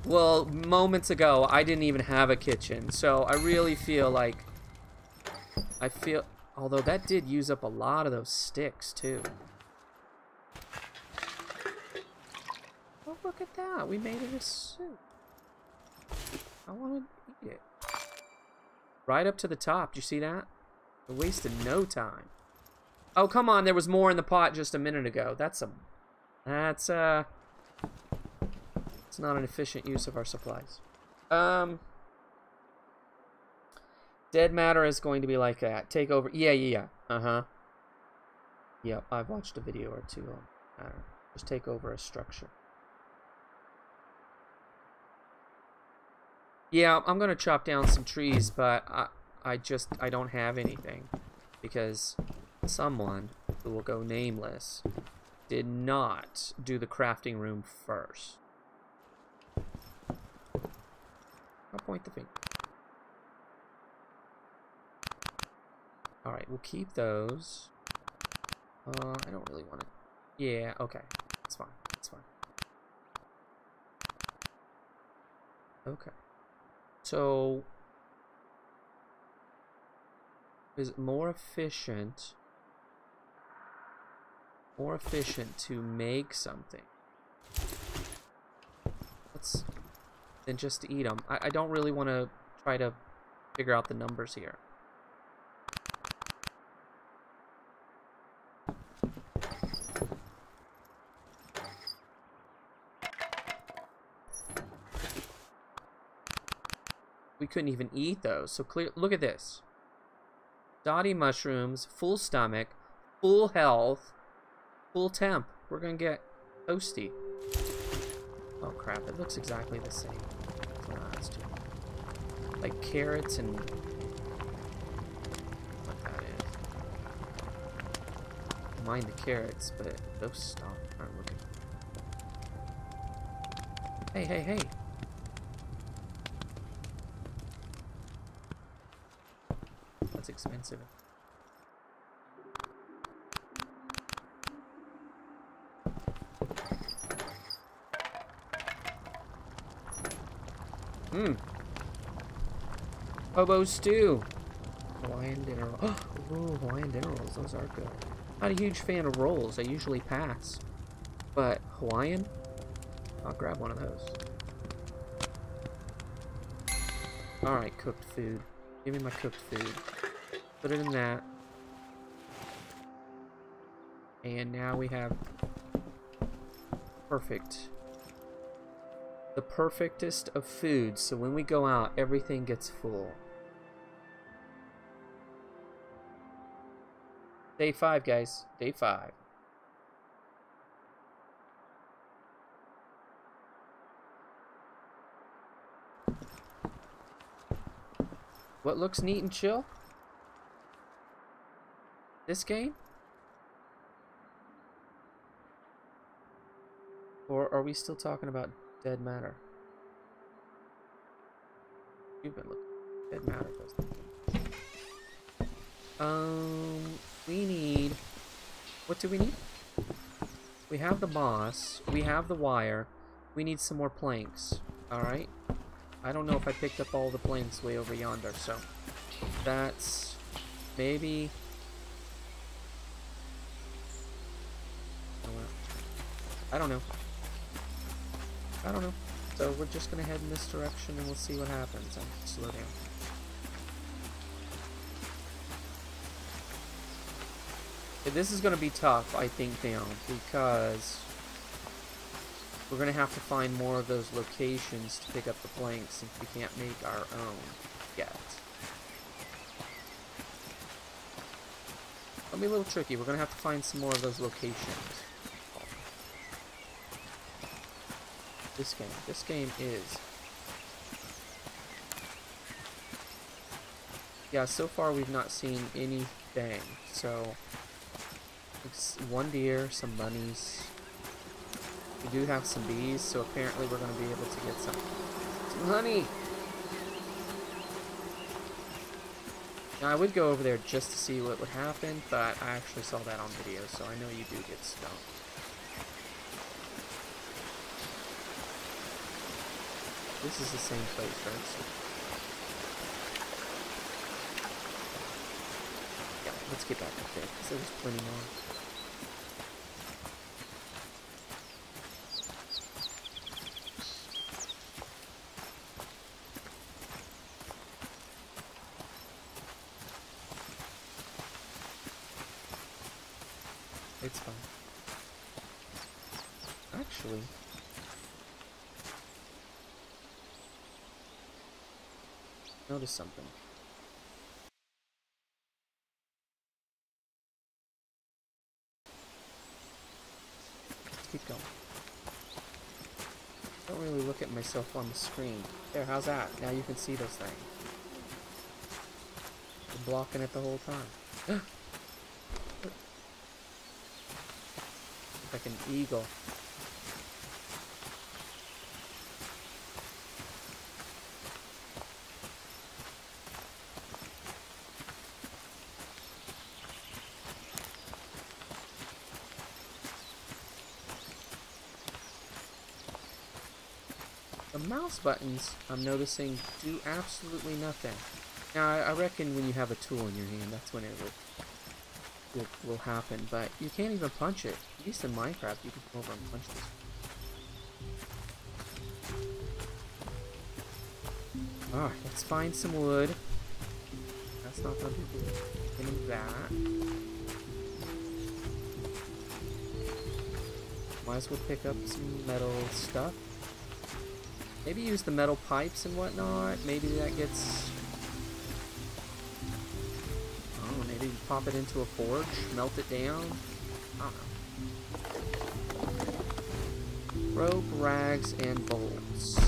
[SPEAKER 1] Well, moments ago, I didn't even have a kitchen, so I really feel like... Although that did use up a lot of those sticks, too. Oh, look at that. We made it a soup. I want to eat it. Right up to the top. Do you see that? I wasted no time. Oh, come on. There was more in the pot just a minute ago. That's It's not an efficient use of our supplies. Dead matter is going to be like that. Take over. Yeah. Uh-huh. Yep, I've watched a video or two on matter. Just take over a structure. Yeah, I'm gonna chop down some trees, but I don't have anything. Because someone, who will go nameless, did not do the crafting room first. I'll point the finger. Alright, we'll keep those. I don't really want to... Yeah, okay. It's fine. It's fine. Okay. So... is it more efficient to make something than just to eat them? I don't really want to try to figure out the numbers here. We couldn't even eat those. So clear. Look at this. Dotty mushrooms, full stomach, full health, full temp. We're gonna get toasty. Oh crap! It looks exactly the same. It's too like carrots and what that is. Mind the carrots, but those stop aren't looking. Hey! That's expensive. Hobo stew. Hawaiian dinner roll. Oh, Hawaiian dinner rolls. Those are good. Not a huge fan of rolls. I usually pass. But Hawaiian? I'll grab one of those. Alright, cooked food. Give me my cooked food. Put it in that. And now we have perfect. The perfectest of foods, so when we go out, everything gets full. Day 5, guys. Day 5. What looks neat and chill? This game? Or are we still talking about dead matter? You've been looking. Dead matter doesn't. We need... What do we need? We have the moss. We have the wire. We need some more planks. Alright? I don't know if I picked up all the planks way over yonder, so... That's... Maybe... I don't know. So we're just gonna head in this direction and we'll see what happens. And slow down. This is gonna be tough, I think, now, because we're gonna have to find more of those locations to pick up the planks since we can't make our own yet. It'll be a little tricky. We're gonna have to find some more of those locations. This game is... Yeah, so far we've not seen anything, so... It's one deer, some bunnies. We do have some bees, so apparently we're going to be able to get some honey! Now, I would go over there just to see what would happen, but I actually saw that on video, so I know you do get stoned. This is the same place, right? So, yeah, let's get back up there, because there's plenty more. It's fine. Actually... Notice something. Let's keep going. Don't really look at myself on the screen. There, how's that? Now you can see those things. I'm blocking it the whole time. Like an eagle. The mouse buttons, I'm noticing, do absolutely nothing. Now, I reckon when you have a tool in your hand, that's when it will happen, but you can't even punch it. At least in Minecraft, you can come over and punch this. Alright, let's find some wood. That's not gonna be good. Getting that. Might as well pick up some metal stuff. Maybe use the metal pipes and whatnot. Maybe that gets... Oh, maybe pop it into a forge, melt it down. I don't know. Rope, rags, and bolts.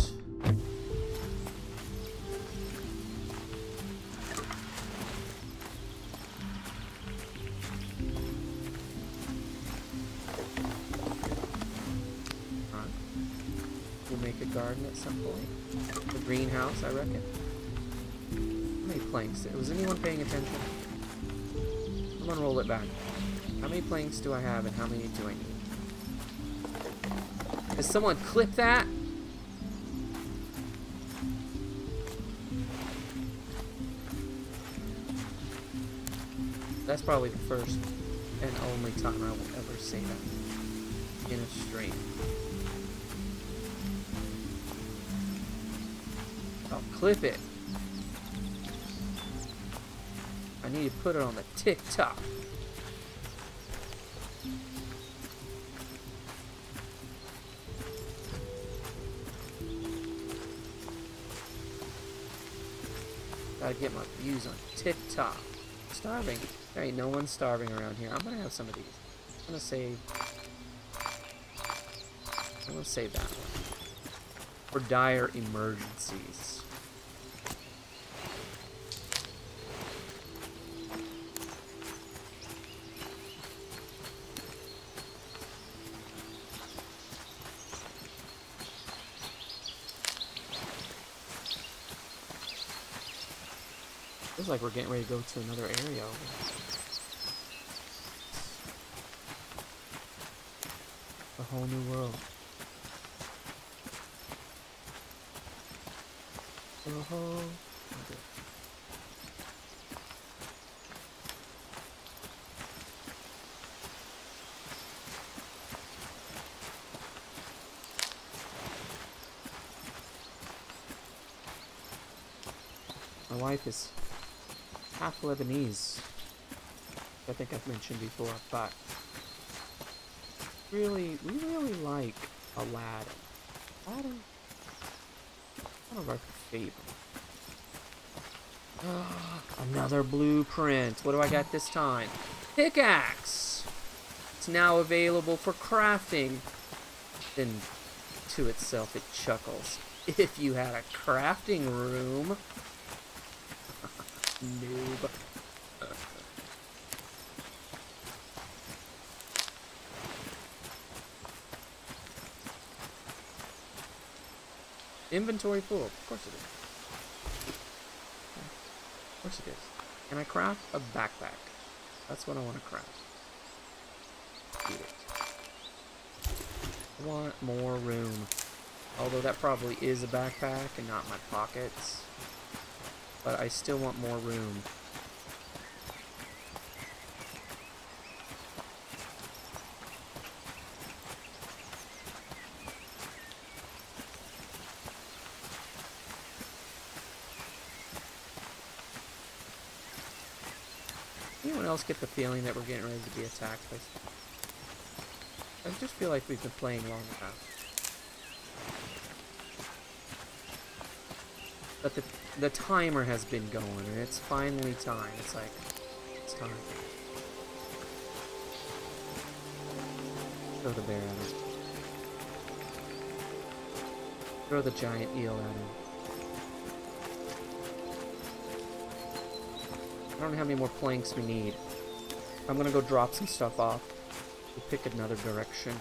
[SPEAKER 1] Make a garden at some point. The greenhouse, I reckon. How many planks? Was anyone paying attention? Someone roll it back. How many planks do I have and how many do I need? Does someone clip that? That's probably the first and only time I will ever say that in a stream. I'll clip it. I need to put it on the TikTok. Gotta get my views on TikTok. Starving. There ain't no one starving around here. I'm gonna have some of these. I'm gonna save that one. For dire emergencies. Feels like we're getting ready to go to another area over here. A whole new world. Oh, okay. My wife is half Lebanese. I think I've mentioned before, but we really like Aladdin. Aladdin? One of our favorites. Another blueprint. What do I got this time? Pickaxe! It's now available for crafting. Then to itself it chuckles. If you had a crafting room. Noob. Inventory full. Of course it is. Of course it is. Can I craft a backpack? That's what I want to craft. Eat it. I want more room. Although that probably is a backpack and not my pockets. But I still want more room. Anyone else get the feeling that we're getting ready to be attacked by... I just feel like we've been playing long enough. But the timer has been going, and it's finally time. It's like, it's time. Throw the bear at him. Throw the giant eel at him. I don't know how many more planks we need. I'm gonna go drop some stuff off. We'll pick another direction.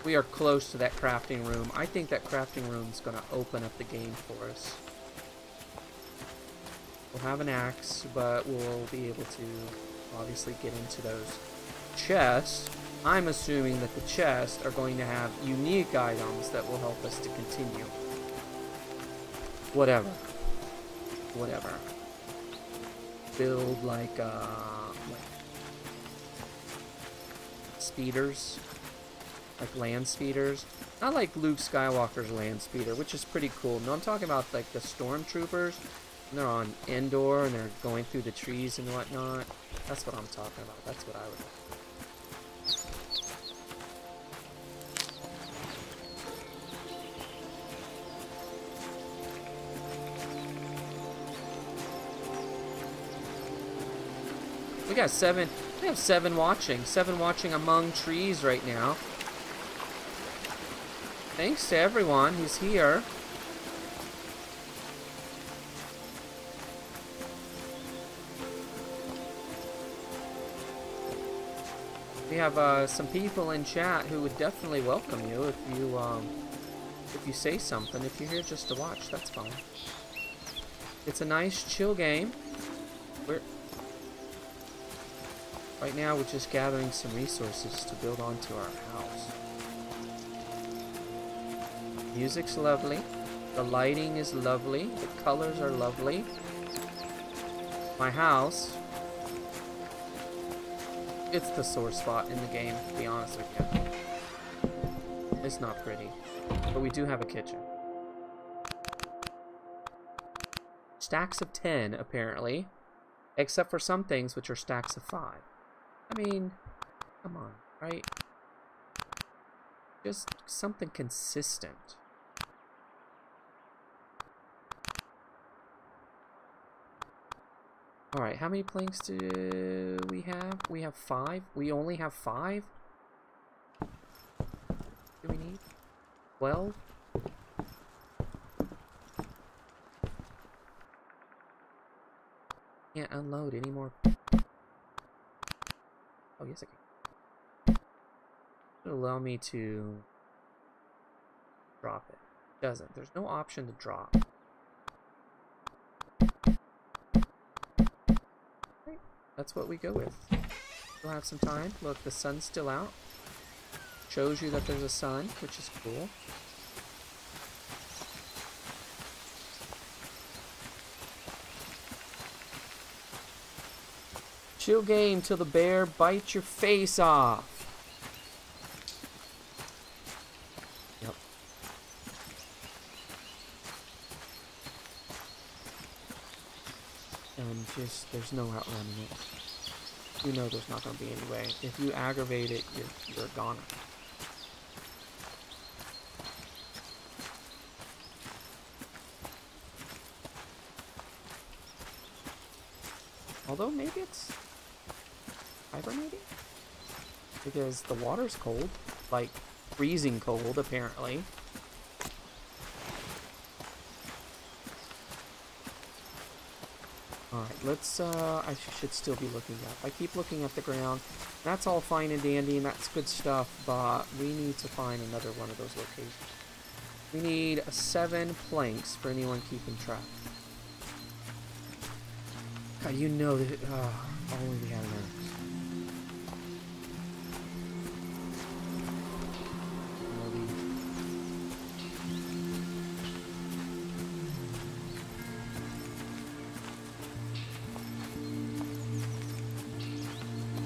[SPEAKER 1] We are close to that crafting room. I think that crafting room is gonna open up the game for us. We'll have an axe, but we'll be able to obviously get into those chests. I'm assuming that the chests are going to have unique items that will help us to continue. Whatever. Whatever. Build like speeders. Like land speeders. Not like Luke Skywalker's land speeder, which is pretty cool. No, I'm talking about like the stormtroopers. They're on Endor and they're going through the trees and whatnot. That's what I'm talking about. That's what I would like. We got 7. We have 7 watching. 7 watching among trees right now. Thanks to everyone who's here. We have some people in chat who would definitely welcome you if you say something. If you're here just to watch, that's fine. It's a nice chill game. Right now, we're just gathering some resources to build onto our house. Music's lovely. The lighting is lovely. The colors are lovely. My house, it's the sore spot in the game, to be honest with you. It's not pretty. But we do have a kitchen. Stacks of 10, apparently. Except for some things, which are stacks of 5. I mean, come on, right? Just something consistent. Alright, how many planks do we have? We have 5? We only have 5? Do we need 12? Can't unload anymore. Oh, yes, I can. It'll allow me to drop it. It doesn't. There's no option to drop. Okay, that's what we go with. We'll have some time. Look, the sun's still out. Shows you that there's a sun, which is cool. Chill game till the bear bites your face off. Yep. And just, there's no outrunning it. You know there's not going to be any way. If you aggravate it, you're a goner. Although maybe it's hibernating? Because the water's cold. Like, freezing cold, apparently. Alright, let's, I should still be looking up. I keep looking at the ground. That's all fine and dandy, and that's good stuff, but we need to find another one of those locations. We need 7 planks for anyone keeping track. God, you know that, only we had an axe.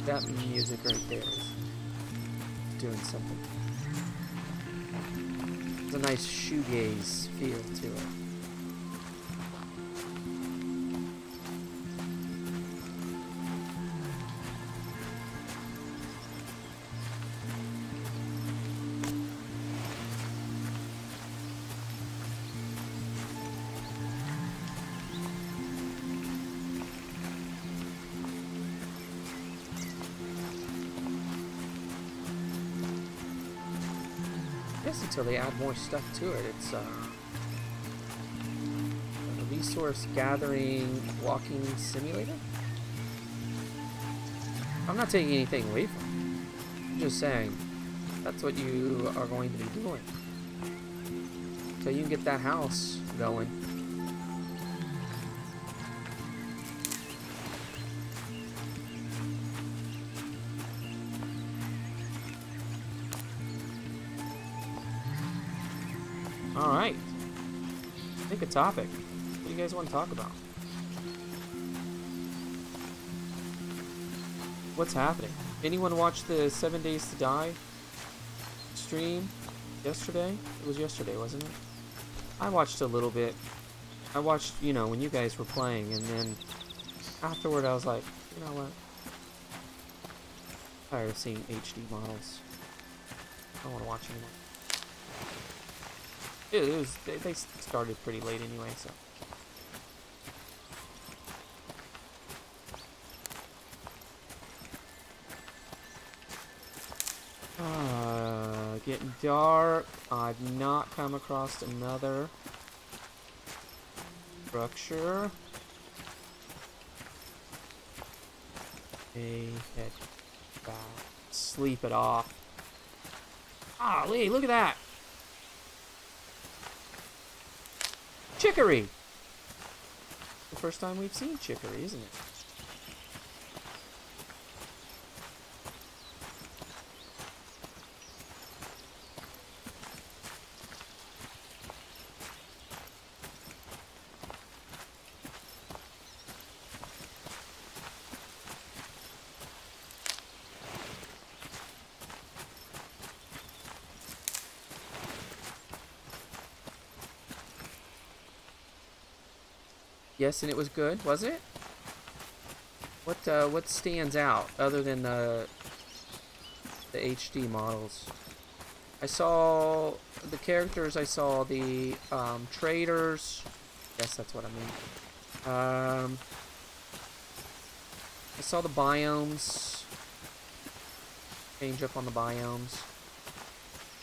[SPEAKER 1] That music right there is doing something. There's a nice shoegaze feel to it. guess until they add more stuff to it, it's a resource gathering walking simulator. I'm not taking anything away from it. I'm just saying that's what you are going to be doing. So you can get that house going. Alright. Pick a topic. What do you guys want to talk about? What's happening? Anyone watch the 7 Days to Die stream yesterday? It was yesterday, wasn't it? I watched a little bit. I watched, you know, when you guys were playing, and then afterward I was like, you know what? I'm tired of seeing HD models. I don't want to watch anymore. They started pretty late anyway, so. Getting dark. I've not come across another structure. Head back. Sleep it off. Ah, Lee, look at that. Chicory! The first time we've seen chicory, isn't it? Yes, and it was good, was it? What stands out other than the HD models? I saw the characters, I saw the traders. Yes, that's what I mean. I saw the biomes. Change up on the biomes.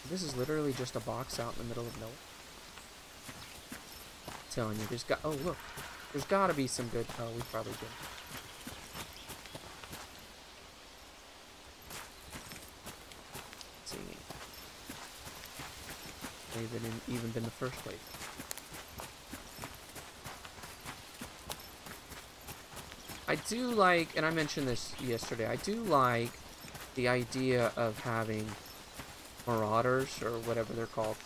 [SPEAKER 1] This is literally just a box out in the middle of nowhere. I'm telling you, there's got. Oh look. There's got to be some good... Oh, we probably did. Let's see. Maybe it didn't even been the first place. I do like, and I mentioned this yesterday, I do like the idea of having marauders, or whatever they're called.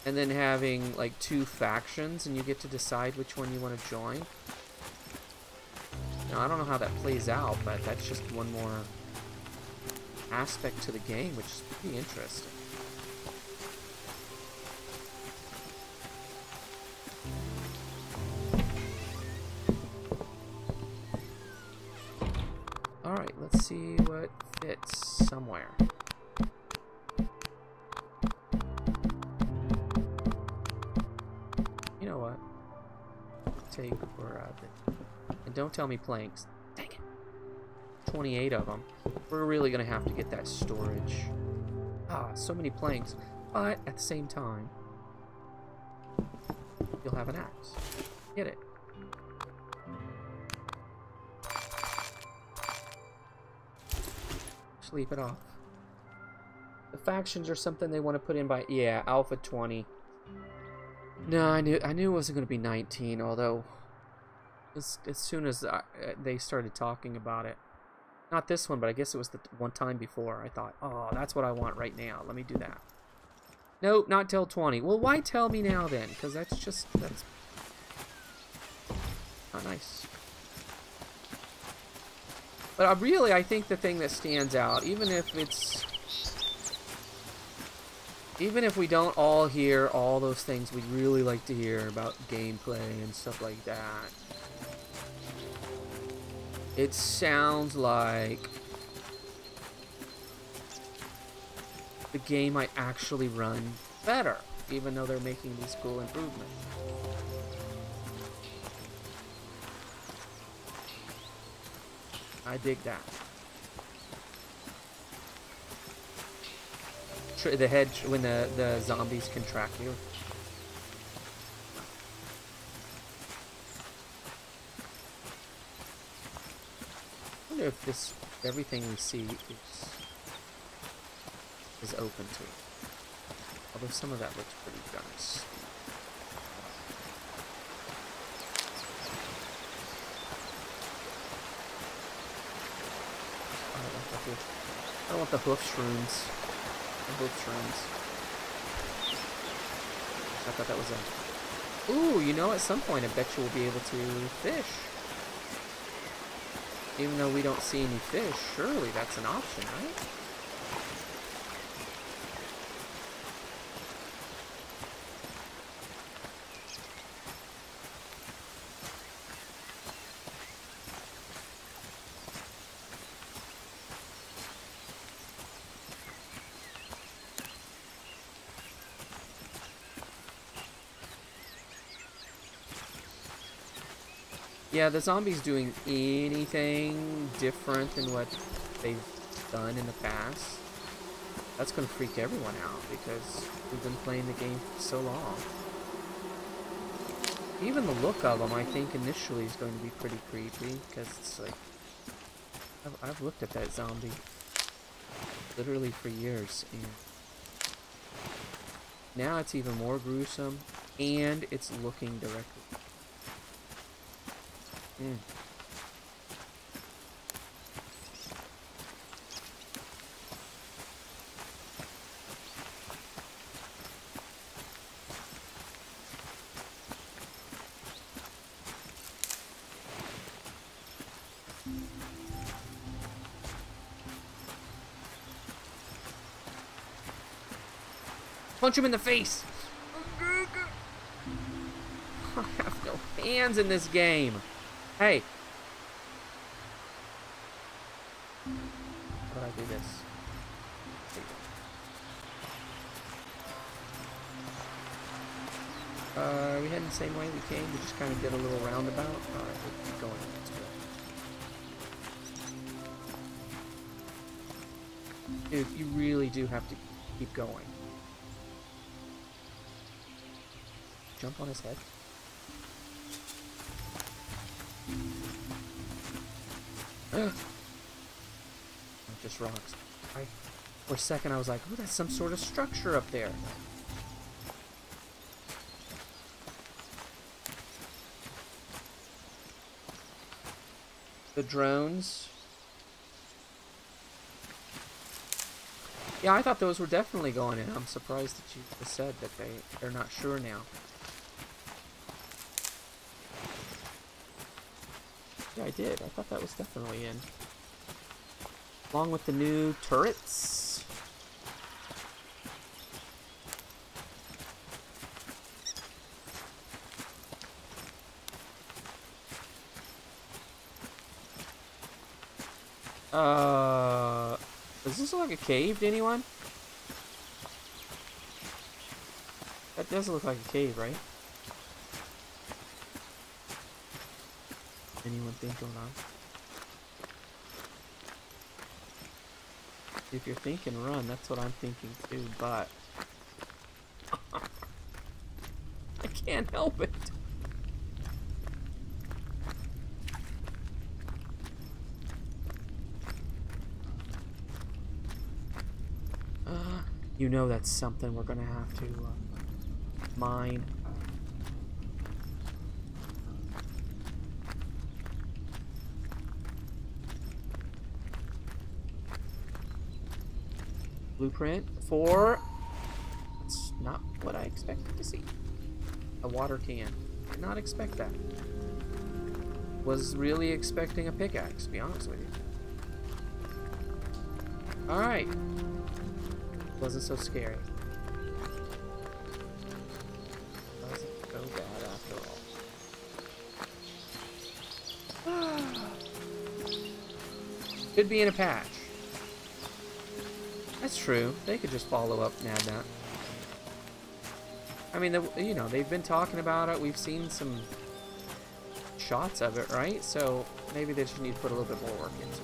[SPEAKER 1] And then having like 2 factions, and you get to decide which one you want to join. Now, I don't know how that plays out, but that's just one more aspect to the game, which is pretty interesting. Alright, let's see what fits somewhere. Take and don't tell me planks. Dang it. 28 of them. We're really gonna have to get that storage. Ah, so many planks. But at the same time, you'll have an axe. Get it. Sleep it off. The factions are something they want to put in by... Yeah, Alpha 20. No, I knew it wasn't going to be 19, although as soon as they started talking about it. Not this one, but I guess it was the one time before. I thought, oh, that's what I want right now. Let me do that. Nope, not till 20. Well, why tell me now then? Because that's not nice. But I think the thing that stands out, even if we don't all hear all those things we really like to hear about gameplay and stuff like that, it sounds like the game might actually run better, even though they're making these cool improvements. I dig that. when the zombies can track you. I wonder if everything we see is open to it. Although some of that looks pretty nice. I don't want the hoof shrooms. The hoof shrooms. I thought that was a... Ooh, you know, at some point I bet you we'll be able to fish. Even though we don't see any fish, surely that's an option, right? Yeah, the zombies doing anything different than what they've done in the past, that's going to freak everyone out because we've been playing the game for so long. Even the look of them, I think, initially is going to be pretty creepy because it's like... I've looked at that zombie literally for years, and now it's even more gruesome, and it's looking directly. Punch him in the face! I have no hands in this game. Hey! How do I do this? Are we heading the same way we came? We just kind of did a little roundabout? Alright, we'll keep going. Dude, you really do have to keep going. Jump on his head? Just rocks. For a second I was like, oh, that's some sort of structure up there. The drones. Yeah, I thought those were definitely going in. I'm surprised that you just said that they're not sure now. Yeah, I did. I thought that was definitely in. Along with the new turrets. Does this look like a cave to anyone? That does look like a cave, right? Anyone think going on? If you're thinking run, that's what I'm thinking too, but I can't help it. You know that's something we're gonna have to mine. Blueprint for... It's not what I expected to see. A water can. Did not expect that. Was really expecting a pickaxe, to be honest with you. Alright. Wasn't so scary. Doesn't go bad after all. Could be in a patch. That's true. They could just follow up and add that. I mean, you know, they've been talking about it. We've seen some shots of it, right? So maybe they just need to put a little bit more work into it.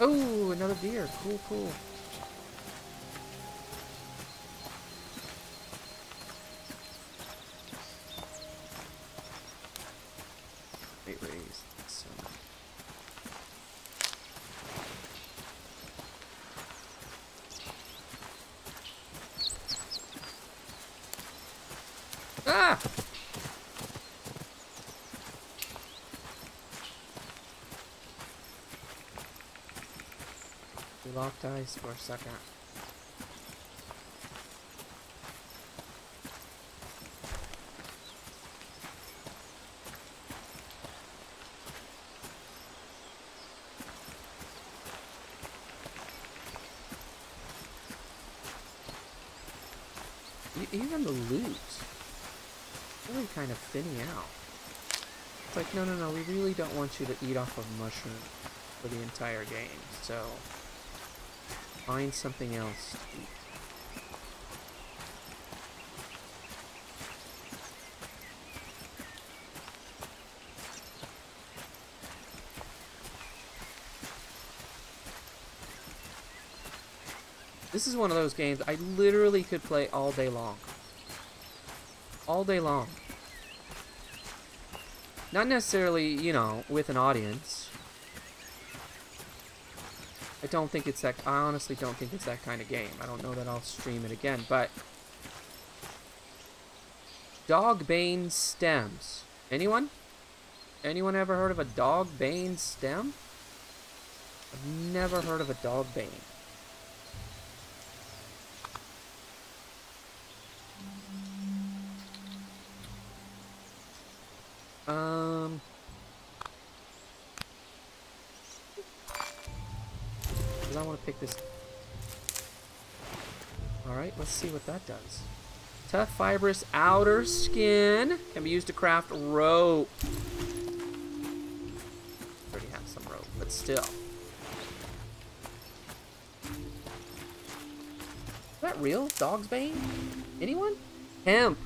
[SPEAKER 1] Oh, another deer. Cool, cool. Wait, raise. So. Ah! We locked eyes for a second. Even the loot, really kind of thinning out. It's like, no, no, no, we really don't want you to eat off of mushrooms for the entire game, so find something else to eat. This is one of those games I literally could play all day long. All day long. Not necessarily, you know, with an audience. I honestly don't think it's that kind of game. I don't know that I'll stream it again, but dog bane stems. Anyone? Anyone ever heard of a dog bane stem? I've never heard of a dog bane. Because I want to pick this. Alright, let's see what that does. Tough fibrous outer skin can be used to craft rope. Already have some rope, but still. Is that real? Dog's bane? Anyone? Hemp.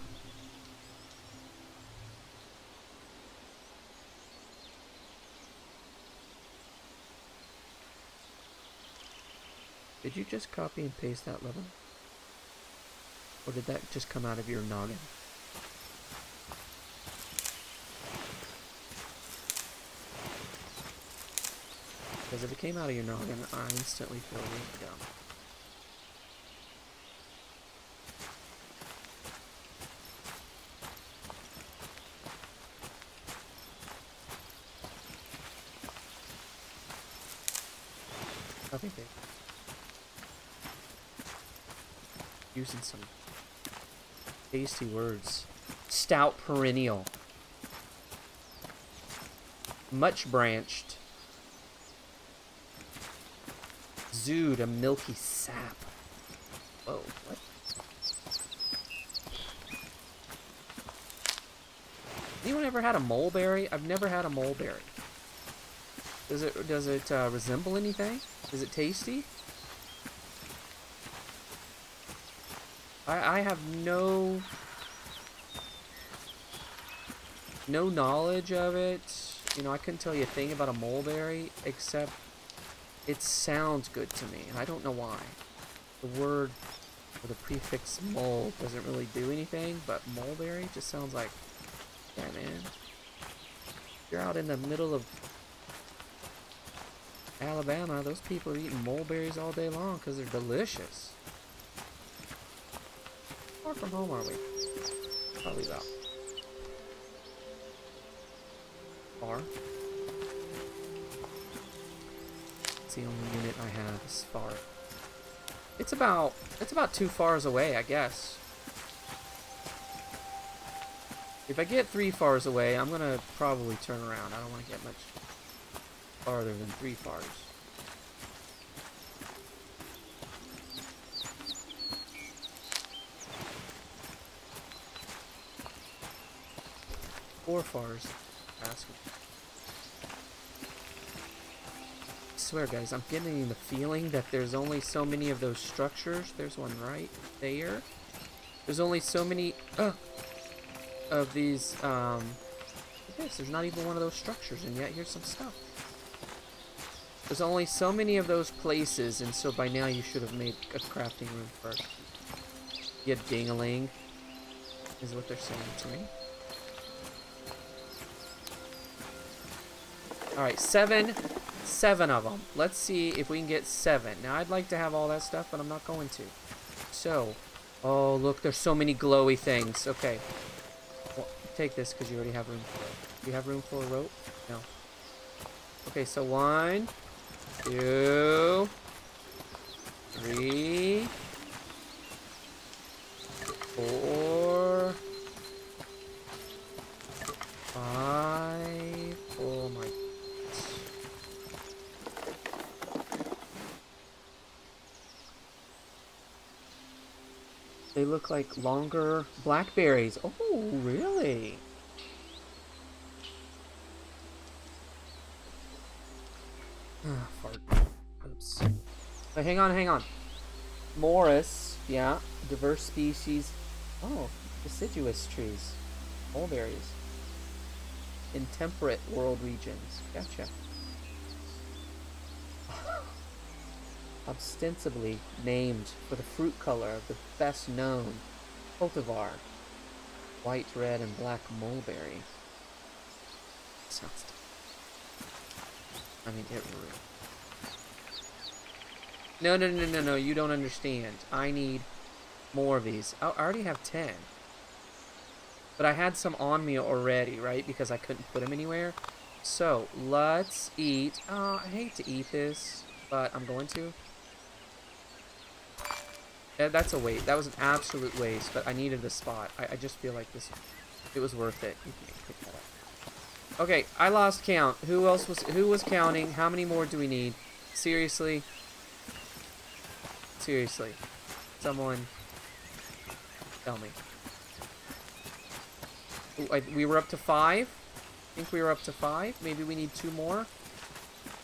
[SPEAKER 1] Did you just copy and paste that, Levin? Or did that just come out of your noggin? Because if it came out of your noggin, I instantly feel really dumb. I think they... using some tasty words. Stout perennial. Much branched. Exude a milky sap. Whoa, what? Anyone ever had a mulberry? I've never had a mulberry. Does it resemble anything? Is it tasty? I have no knowledge of it. You know, I couldn't tell you a thing about a mulberry, except it sounds good to me, and I don't know why. The word or the prefix mul doesn't really do anything, but mulberry just sounds like, yeah, man. You're out in the middle of Alabama, those people are eating mulberries all day long because they're delicious. How far from home are we? Probably about far. It's the only unit I have is far. It's about 2 fars away, I guess. If I get 3 fars away, I'm gonna probably turn around. I don't want to get much farther than 3 fars. Four fars. Ask me. I swear, guys, I'm getting the feeling that there's only so many of those structures. There's one right there. There's only so many of these. Yes, there's not even one of those structures, and yet here's some stuff. There's only so many of those places, and so by now you should have made a crafting room first. You ding-a-ling, is what they're saying to me. Alright, seven of them. Let's see if we can get 7. Now, I'd like to have all that stuff, but I'm not going to. So, oh, look, there's so many glowy things. Okay. Well, take this, because you already have room for it. Do you have room for a rope? No. Okay, so 1, 2, 3, 4, 5. Oh my. They look like longer blackberries. Oh, really? Ah, fart. Oops. But hang on. Morris, yeah, diverse species. Oh, deciduous trees, mulberries. In temperate world regions. Gotcha. Ostensibly named for the fruit color of the best known cultivar. White, red, and black mulberry. Sounds. I mean, it really. No, you don't understand. I need more of these. Oh, I already have 10. But I had some on me already, right? Because I couldn't put them anywhere. So, let's eat. Oh, I hate to eat this, but I'm going to. Yeah, that's a waste. That was an absolute waste, but I needed the spot. I just feel like this, it was worth it. You can pick that up. Okay, I lost count. Who was counting? How many more do we need? Seriously? Seriously. Someone tell me. Ooh, we were up to 5? I think we were up to 5. Maybe we need 2 more.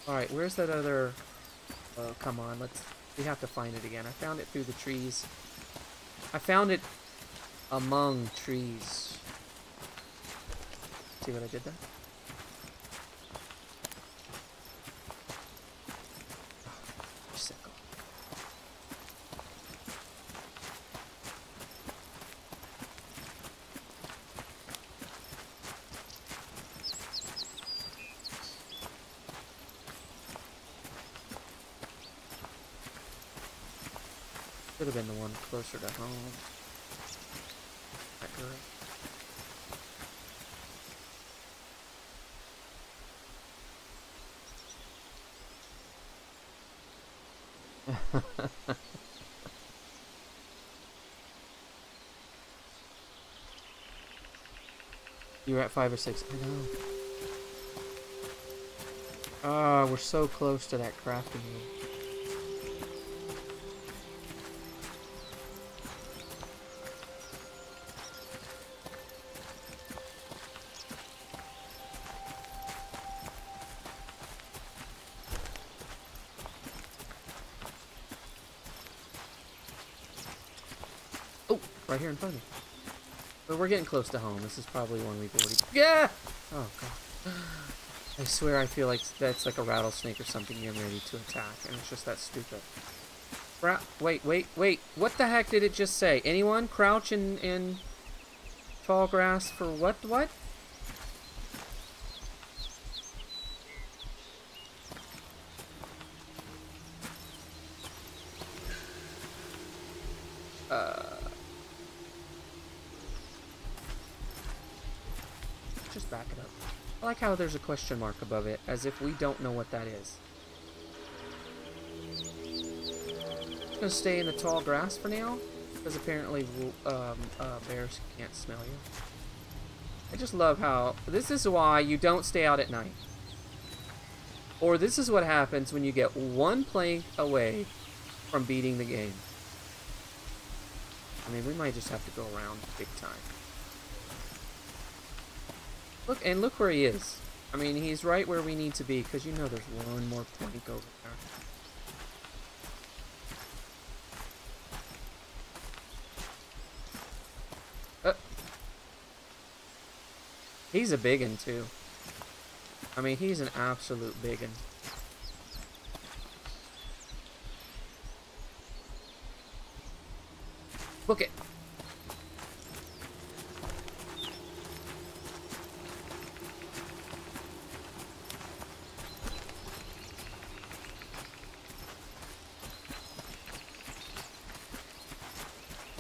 [SPEAKER 1] Alright, where's that other... Oh, come on, we have to find it again. I found it through the trees. I found it among trees. See what I did there? Oh, sickle. Should have been the one closer to home. That girl. You were at 5 or 6. I know. Ah, we're so close to that crafting room. Right here in front of me. But we're getting close to home. This is probably one we've already... Yeah! Oh, God. I swear I feel like that's like a rattlesnake or something getting ready to attack. And it's just that stupid. Wait. What the heck did it just say? Anyone? Crouch in tall grass for what? What? Just back it up. I like how there's a question mark above it, as if we don't know what that is. Just gonna stay in the tall grass for now, because apparently bears can't smell you. I just love how this is why you don't stay out at night. Or this is what happens when you get one plank away from beating the game. I mean, we might just have to go around big time. Look where he is. I mean, he's right where we need to be, because you know there's one more plank over there. He's a biggin' too. I mean, he's an absolute biggin'. Book it.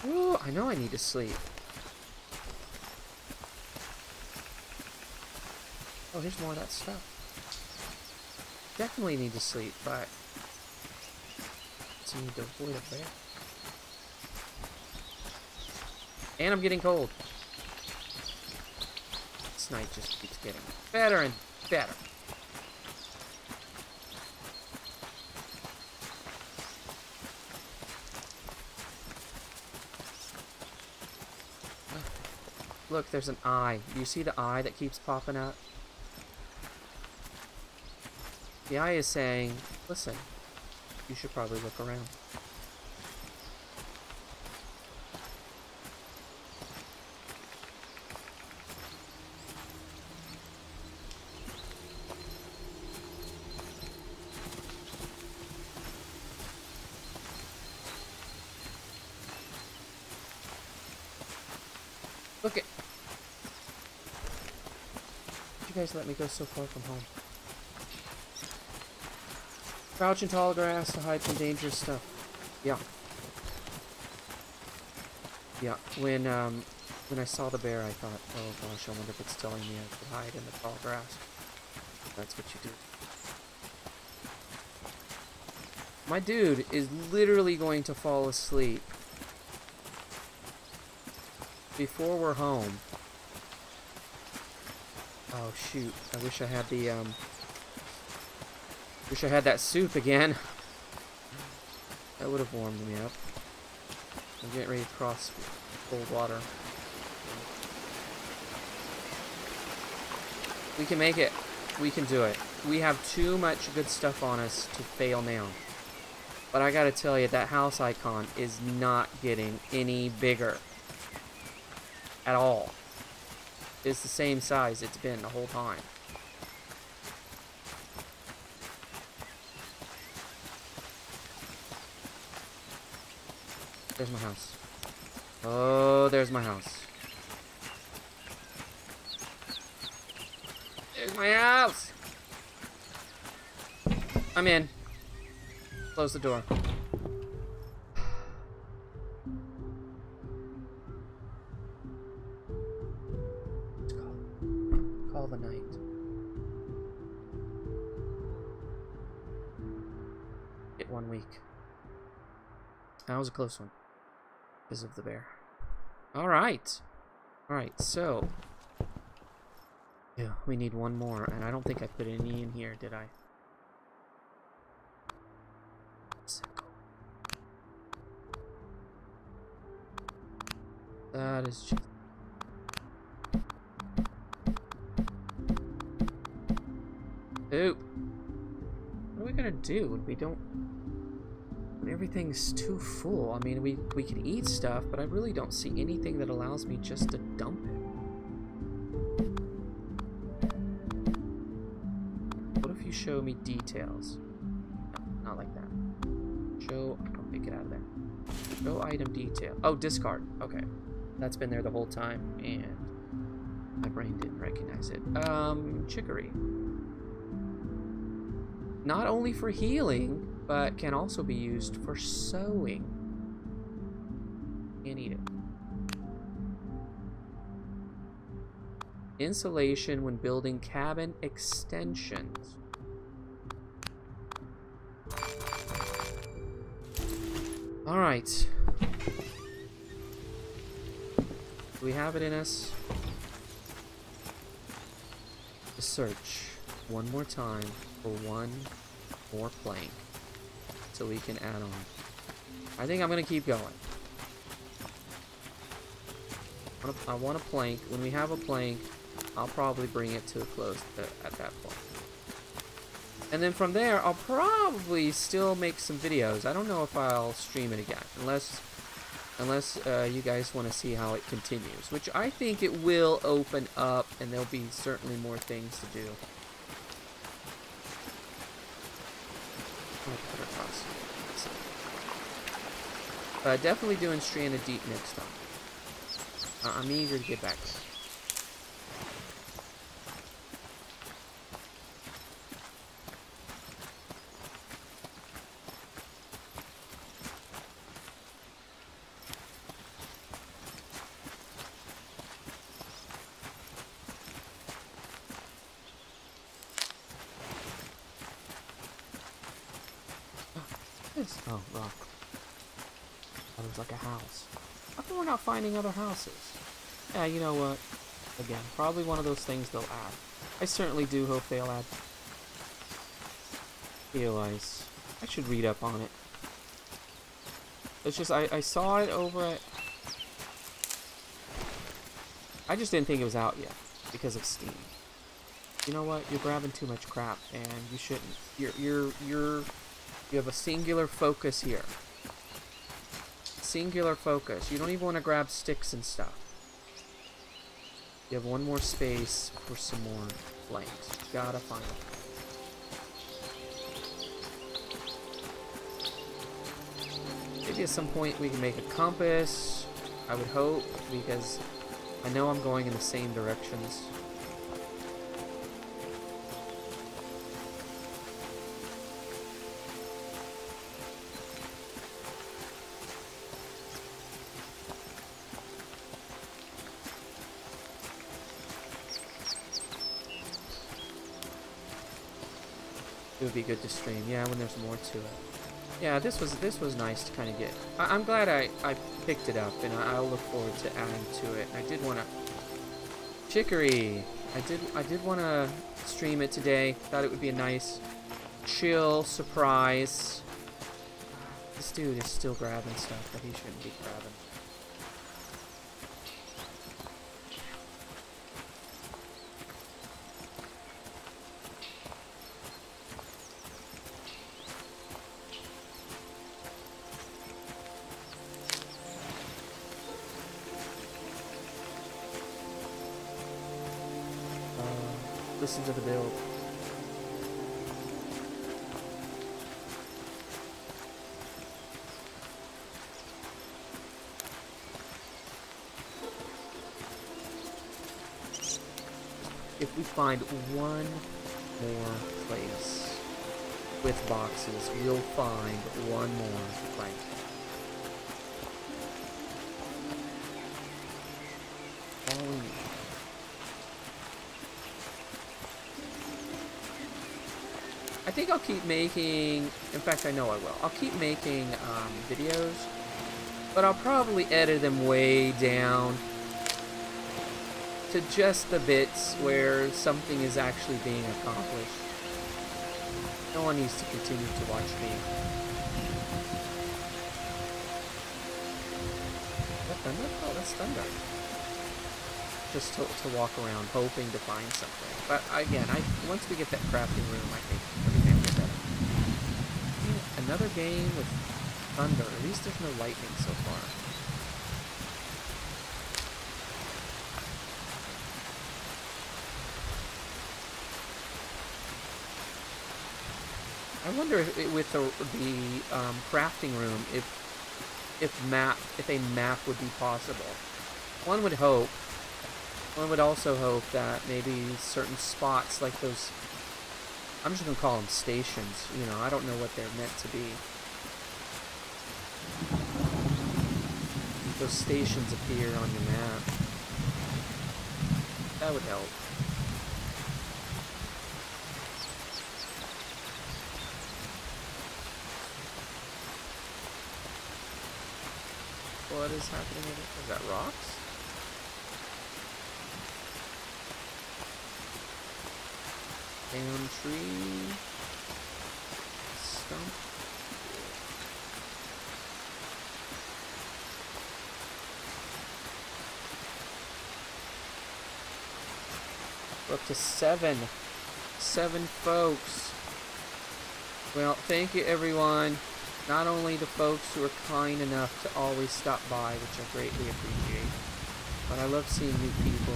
[SPEAKER 1] Ooh, I know I need to sleep. Oh, here's more of that stuff. Definitely need to sleep, but I need to avoid a bear. And I'm getting cold. This night just keeps getting better and better. Look, there's an eye. Do you see the eye that keeps popping up? The eye is saying, listen, you should probably look around. Look it. You guys let me go so far from home. Crouch in tall grass to hide from dangerous stuff. Yeah. Yeah. When I saw the bear, I thought, oh gosh, I wonder if it's telling me I should hide in the tall grass. That's what you do. My dude is literally going to fall asleep before we're home. Oh shoot, I wish I had the wish I had that soup again. That would have warmed me up. I'm getting ready to cross cold water. We can make it. We can do it. We have too much good stuff on us to fail now. But I gotta tell you, that house icon is not getting any bigger. At all. It's the same size it's been the whole time. There's my house. Oh, there's my house. There's my house! I'm in. Close the door. Call the night. Get 1 week. That was a close one. Because of the bear. Alright. Alright, so. Yeah, we need one more. And I don't think I put any in here, did I? That is just... Oop. What are we gonna do when we don't... when everything's too full? I mean, we can eat stuff, but I really don't see anything that allows me just to dump it. What if you show me details? No, not like that. Show... I'll take it out of there. Show item detail. Oh, discard. Okay. That's been there the whole time, and my brain didn't recognize it. Chicory. Not only for healing, but can also be used for sewing. Can't eat it. Insulation when building cabin extensions. Alright. Do we have it in us? To search one more time for one more plank so we can add on. I think I'm gonna keep going. I want a plank. When we have a plank, I'll probably bring it to a close at that point. And then from there, I'll probably still make some videos. I don't know if I'll stream it again, unless you guys want to see how it continues, which I think it will open up, and there'll be certainly more things to do. Definitely doing Stranded Deep next time. I'm eager to get back there. Oh, rock. That looks like a house. How come we're not finding other houses? Yeah, you know what? Again, probably one of those things they'll add. I certainly do hope they'll add. Realize I should read up on it. It's just I saw it over at. I just didn't think it was out yet because of Steam. You know what? You're grabbing too much crap, and you shouldn't. You have a singular focus here. Singular focus. You don't even want to grab sticks and stuff. You have one more space for some more flames. Gotta find them. Maybe at some point we can make a compass. I would hope, because I know I'm going in the same directions. It would be good to stream, yeah, when there's more to it. Yeah, this was nice to kind of get. I'm glad I picked it up, and I'll look forward to adding to it. I did want to chicory. I did want to stream it today. Thought it would be a nice, chill surprise. This dude is still grabbing stuff that he shouldn't be grabbing. Listen to the build. If we find one more place with boxes, we'll find one more place. All we need. I think I'll keep making, in fact I know I will, I'll keep making videos, but I'll probably edit them way down to just the bits where something is actually being accomplished. No one needs to continue to watch me. Is that thunder? Oh, that's thunder. Just to walk around hoping to find something. But again, once we get that crafting room, I think everything will be better. Another game with thunder. At least there's no lightning so far. I wonder if with the crafting room, if a map would be possible. One would hope. One would also hope that maybe certain spots, like those, I'm just going to call them stations, you know, I don't know what they're meant to be. Those stations appear on your map. That would help. What is happening? Is that rocks? Down tree. Stump. We're up to 7. 7 folks. Well, thank you everyone. Not only the folks who are kind enough to always stop by, which I greatly appreciate, but I love seeing new people.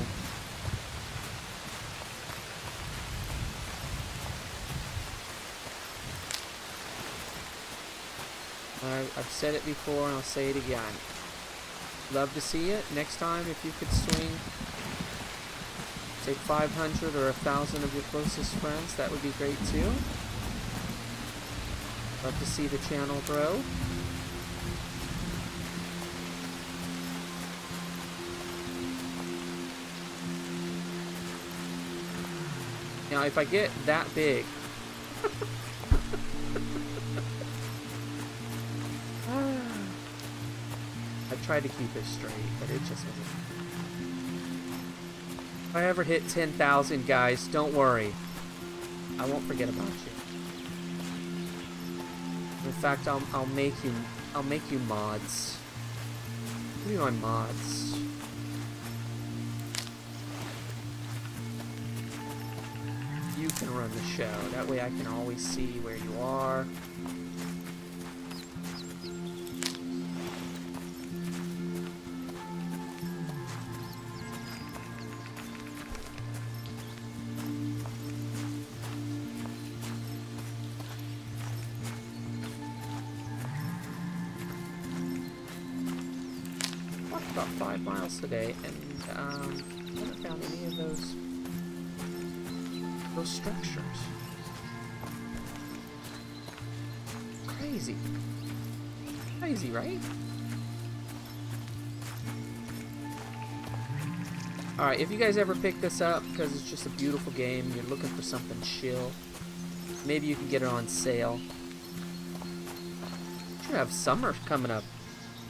[SPEAKER 1] I've said it before and I'll say it again. Love to see it. Next time, if you could swing, say 500 or 1,000 of your closest friends, that would be great too. Love to see the channel grow. Now, if I get that big, I tried to keep it straight, but it just wasn't. If I ever hit 10,000, guys, don't worry. I won't forget about you. In fact, I'll make you mods. Give me my mods. You can run the show. That way I can always see where you are. Walked about 5 miles today and haven't found any of those structures. Crazy. Crazy, right? Alright, if you guys ever pick this up because it's just a beautiful game, you're looking for something chill, maybe you can get it on sale. Should have summer coming up.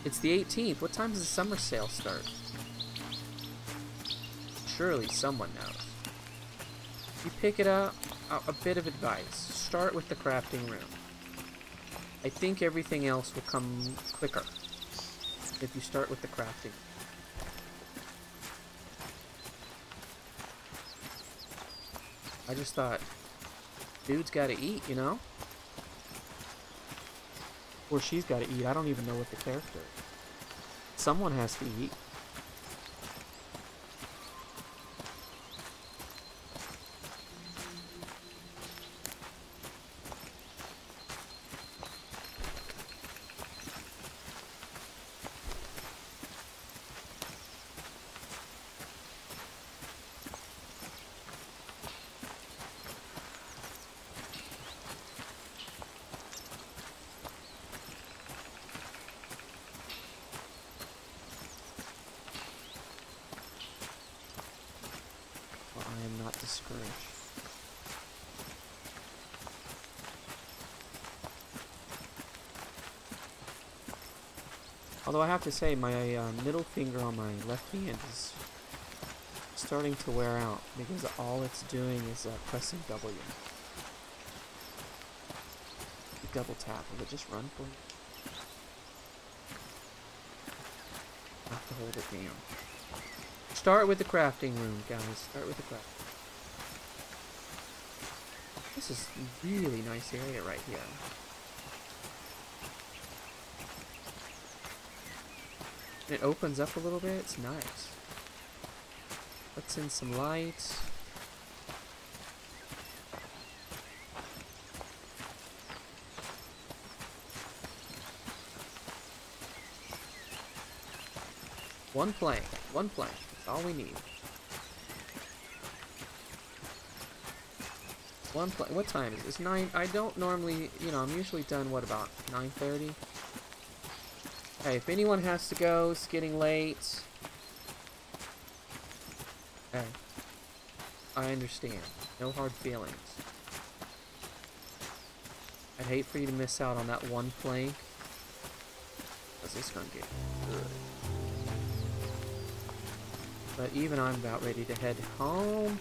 [SPEAKER 1] It's the 18th. What time does the summer sale start? Surely someone knows. You pick it up, a bit of advice. Start with the crafting room. I think everything else will come quicker if you start with the crafting. I just thought, dude's gotta eat, you know? Or she's gotta eat. I don't even know what the character is. Someone has to eat. Discouraged. Although I have to say, my middle finger on my left hand is starting to wear out because all it's doing is pressing W. You double tap. Will it just run for you? I have to hold it down. Start with the crafting room, guys. Start with the crafting. This is a really nice area right here. It opens up a little bit. It's nice. Let's in some lights. One plank. One plank. That's all we need. One plank. What time is it? It's 9. I don't normally, you know, I'm usually done, what, about 9:30? Hey, if anyone has to go, it's getting late. Hey, I understand. No hard feelings. I'd hate for you to miss out on that one plank, because it's gonna get good. But even I'm about ready to head home.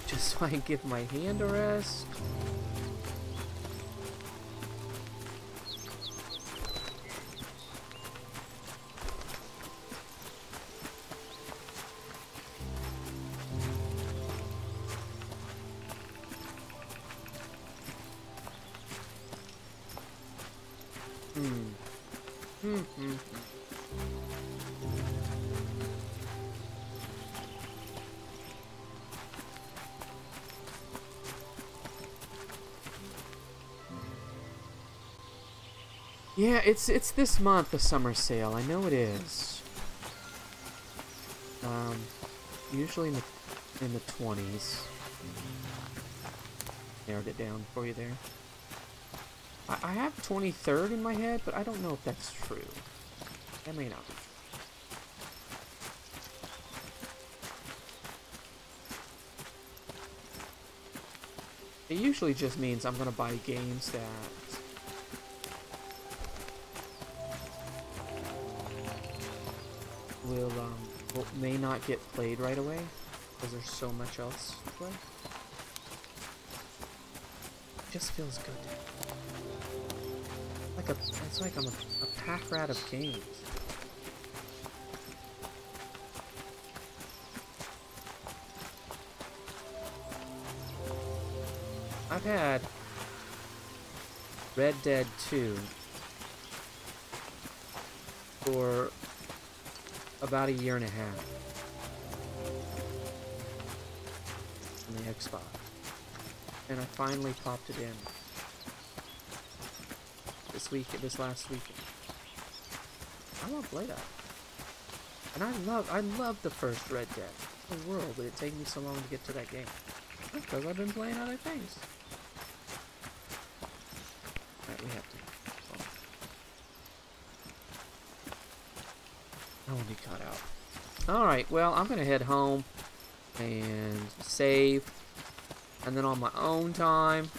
[SPEAKER 1] Just so I can give my hand a rest. Yeah, it's this month, the summer sale. I know it is. Usually in the 20s. Narrowed it down for you there. I have 23rd in my head, but I don't know if that's true. That may not be. It usually just means I'm gonna buy games that may not get played right away because there's so much else to play. It just feels good. It's like I'm a pack rat of games. I've had Red Dead 2 for about a year and a half on the Xbox, and I finally popped it in this last weekend. I want to play that, and I love the first Red Dead. In the world did it take me so long to get to that game? Because I've been playing other things. Alright, we have to. I want to be caught out. Alright, well, I'm going to head home and save. And then on my own time,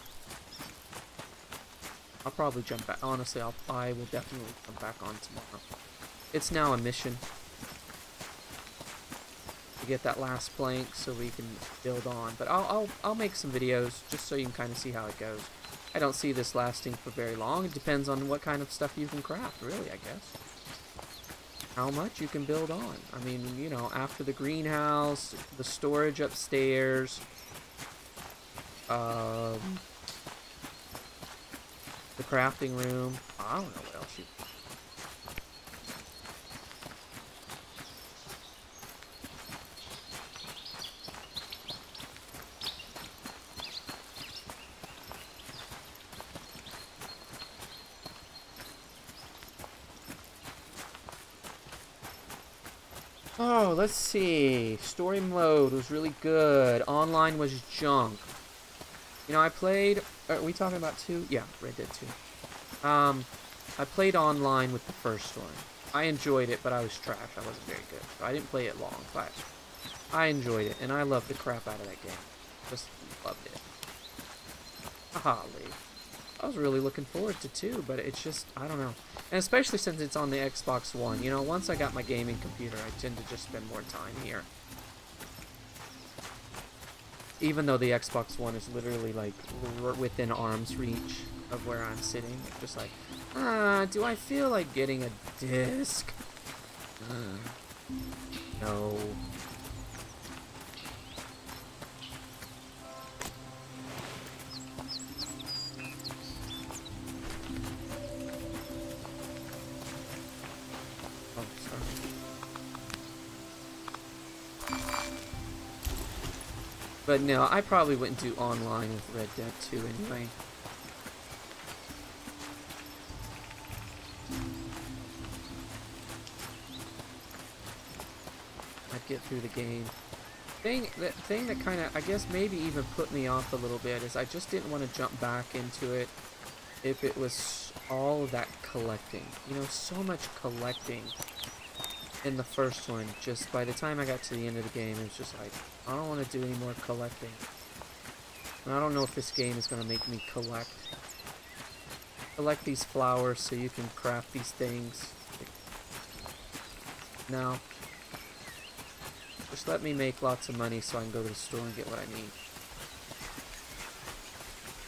[SPEAKER 1] I'll probably jump back. Honestly, I will definitely jump back on tomorrow. It's now a mission to get that last plank so we can build on. But I'll make some videos just so you can kind of see how it goes. I don't see this lasting for very long. It depends on what kind of stuff you can craft, really, I guess. How much you can build on. I mean, you know, after the greenhouse, the storage upstairs, the crafting room. I don't know what else you. Oh, let's see. Story mode was really good. Online was junk. You know, I played... Are we talking about 2? Yeah, Red Dead 2. I played online with the first one. I enjoyed it, but I was trash. I wasn't very good. So I didn't play it long, but I enjoyed it, and I loved the crap out of that game. Just loved it. Haha, Lee. I was really looking forward to 2, but it's just, I don't know. And especially since it's on the Xbox One. You know, once I got my gaming computer, I tend to just spend more time here. Even though the Xbox One is literally, like, within arm's reach of where I'm sitting. Just like, do I feel like getting a disc? No. But no, I probably wouldn't do online with Red Dead 2 anyway. I'd get through the game. The thing that kind of, I guess, maybe even put me off a little bit is I just didn't want to jump back into it if it was all of that collecting. You know, so much collecting in the first one. Just by the time I got to the end of the game, it was just like, I don't want to do any more collecting. And I don't know if this game is going to make me collect these flowers so you can craft these things. No. Just let me make lots of money so I can go to the store and get what I need.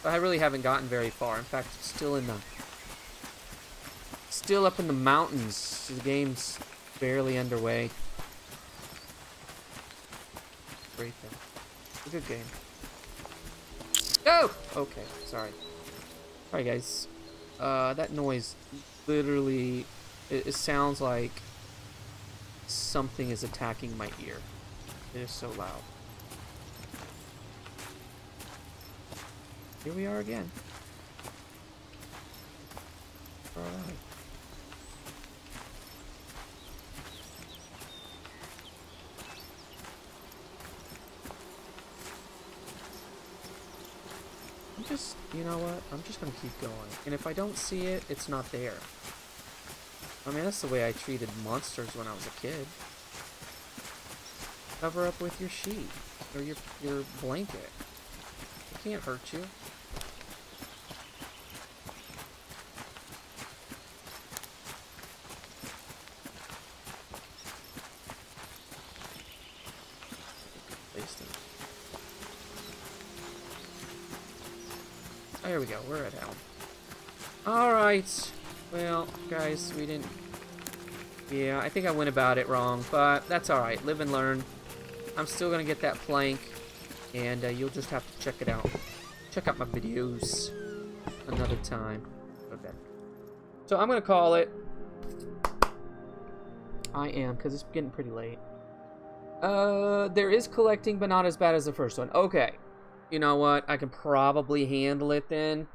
[SPEAKER 1] But I really haven't gotten very far. In fact, it's still up in the mountains. The game's barely underway. Great though. It's a good game. Oh! Okay, sorry. Alright guys. That noise literally, it sounds like something is attacking my ear. It is so loud. Here we are again. Alright. You know what? I'm just gonna keep going. And if I don't see it, it's not there. I mean, that's the way I treated monsters when I was a kid. Cover up with your sheet or your blanket. It can't hurt you. There we go, we're at helm. Alright. Well, guys, we didn't... Yeah, I think I went about it wrong, but that's alright. Live and learn. I'm still gonna get that plank, and you'll just have to check it out. Check out my videos another time. Okay. So I'm gonna call it. I am, because it's getting pretty late. There is collecting, but not as bad as the first one. Okay. You know what? I can probably handle it then.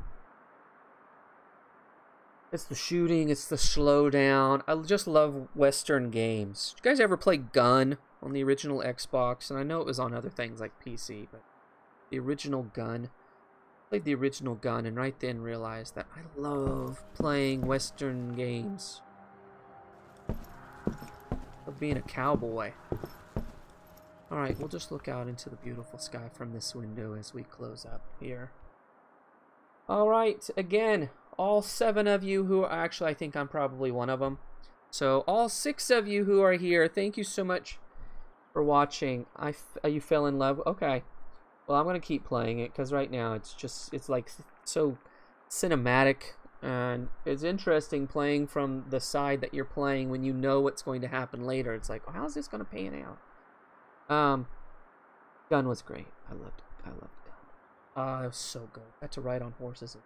[SPEAKER 1] It's the shooting, it's the slowdown. I just love Western games. Did you guys ever play Gun on the original Xbox? And I know it was on other things like PC, but the original Gun. I played the original Gun and right then realized that I love playing Western games. Of being a cowboy. Alright, we'll just look out into the beautiful sky from this window as we close up here. Alright, again, all 7 of you who are... Actually, I think I'm probably one of them. So, all 6 of you who are here, thank you so much for watching. You fell in love? Okay. Well, I'm going to keep playing it, because right now it's like so cinematic. And it's interesting playing from the side that you're playing when you know what's going to happen later. It's like, oh, how's this going to pan out? Gun was great. I loved it. It was so good. Got to ride on horses.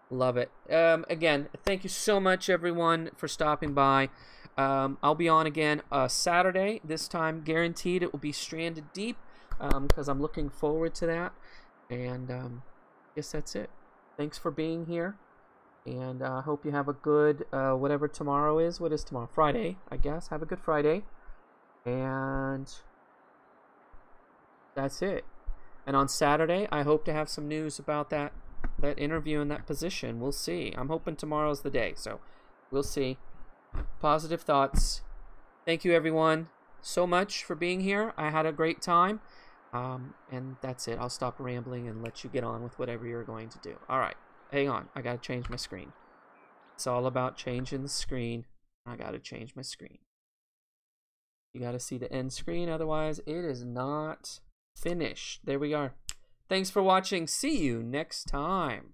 [SPEAKER 1] Love it. Again, thank you so much, everyone, for stopping by. I'll be on again Saturday. This time, guaranteed, it will be Stranded Deep, because I'm looking forward to that. And I guess that's it. Thanks for being here. And I hope you have a good, whatever tomorrow is. What is tomorrow? Friday, I guess. Have a good Friday. And that's it. And on Saturday, I hope to have some news about that interview and that position. We'll see. I'm hoping tomorrow's the day, so we'll see. Positive thoughts. Thank you, everyone, so much for being here. I had a great time. And that's it. I'll stop rambling and let you get on with whatever you're going to do. All right. Hang on. I got to change my screen. It's all about changing the screen. I got to change my screen. You got to see the end screen, otherwise it is not finished. There we are. Thanks for watching. See you next time.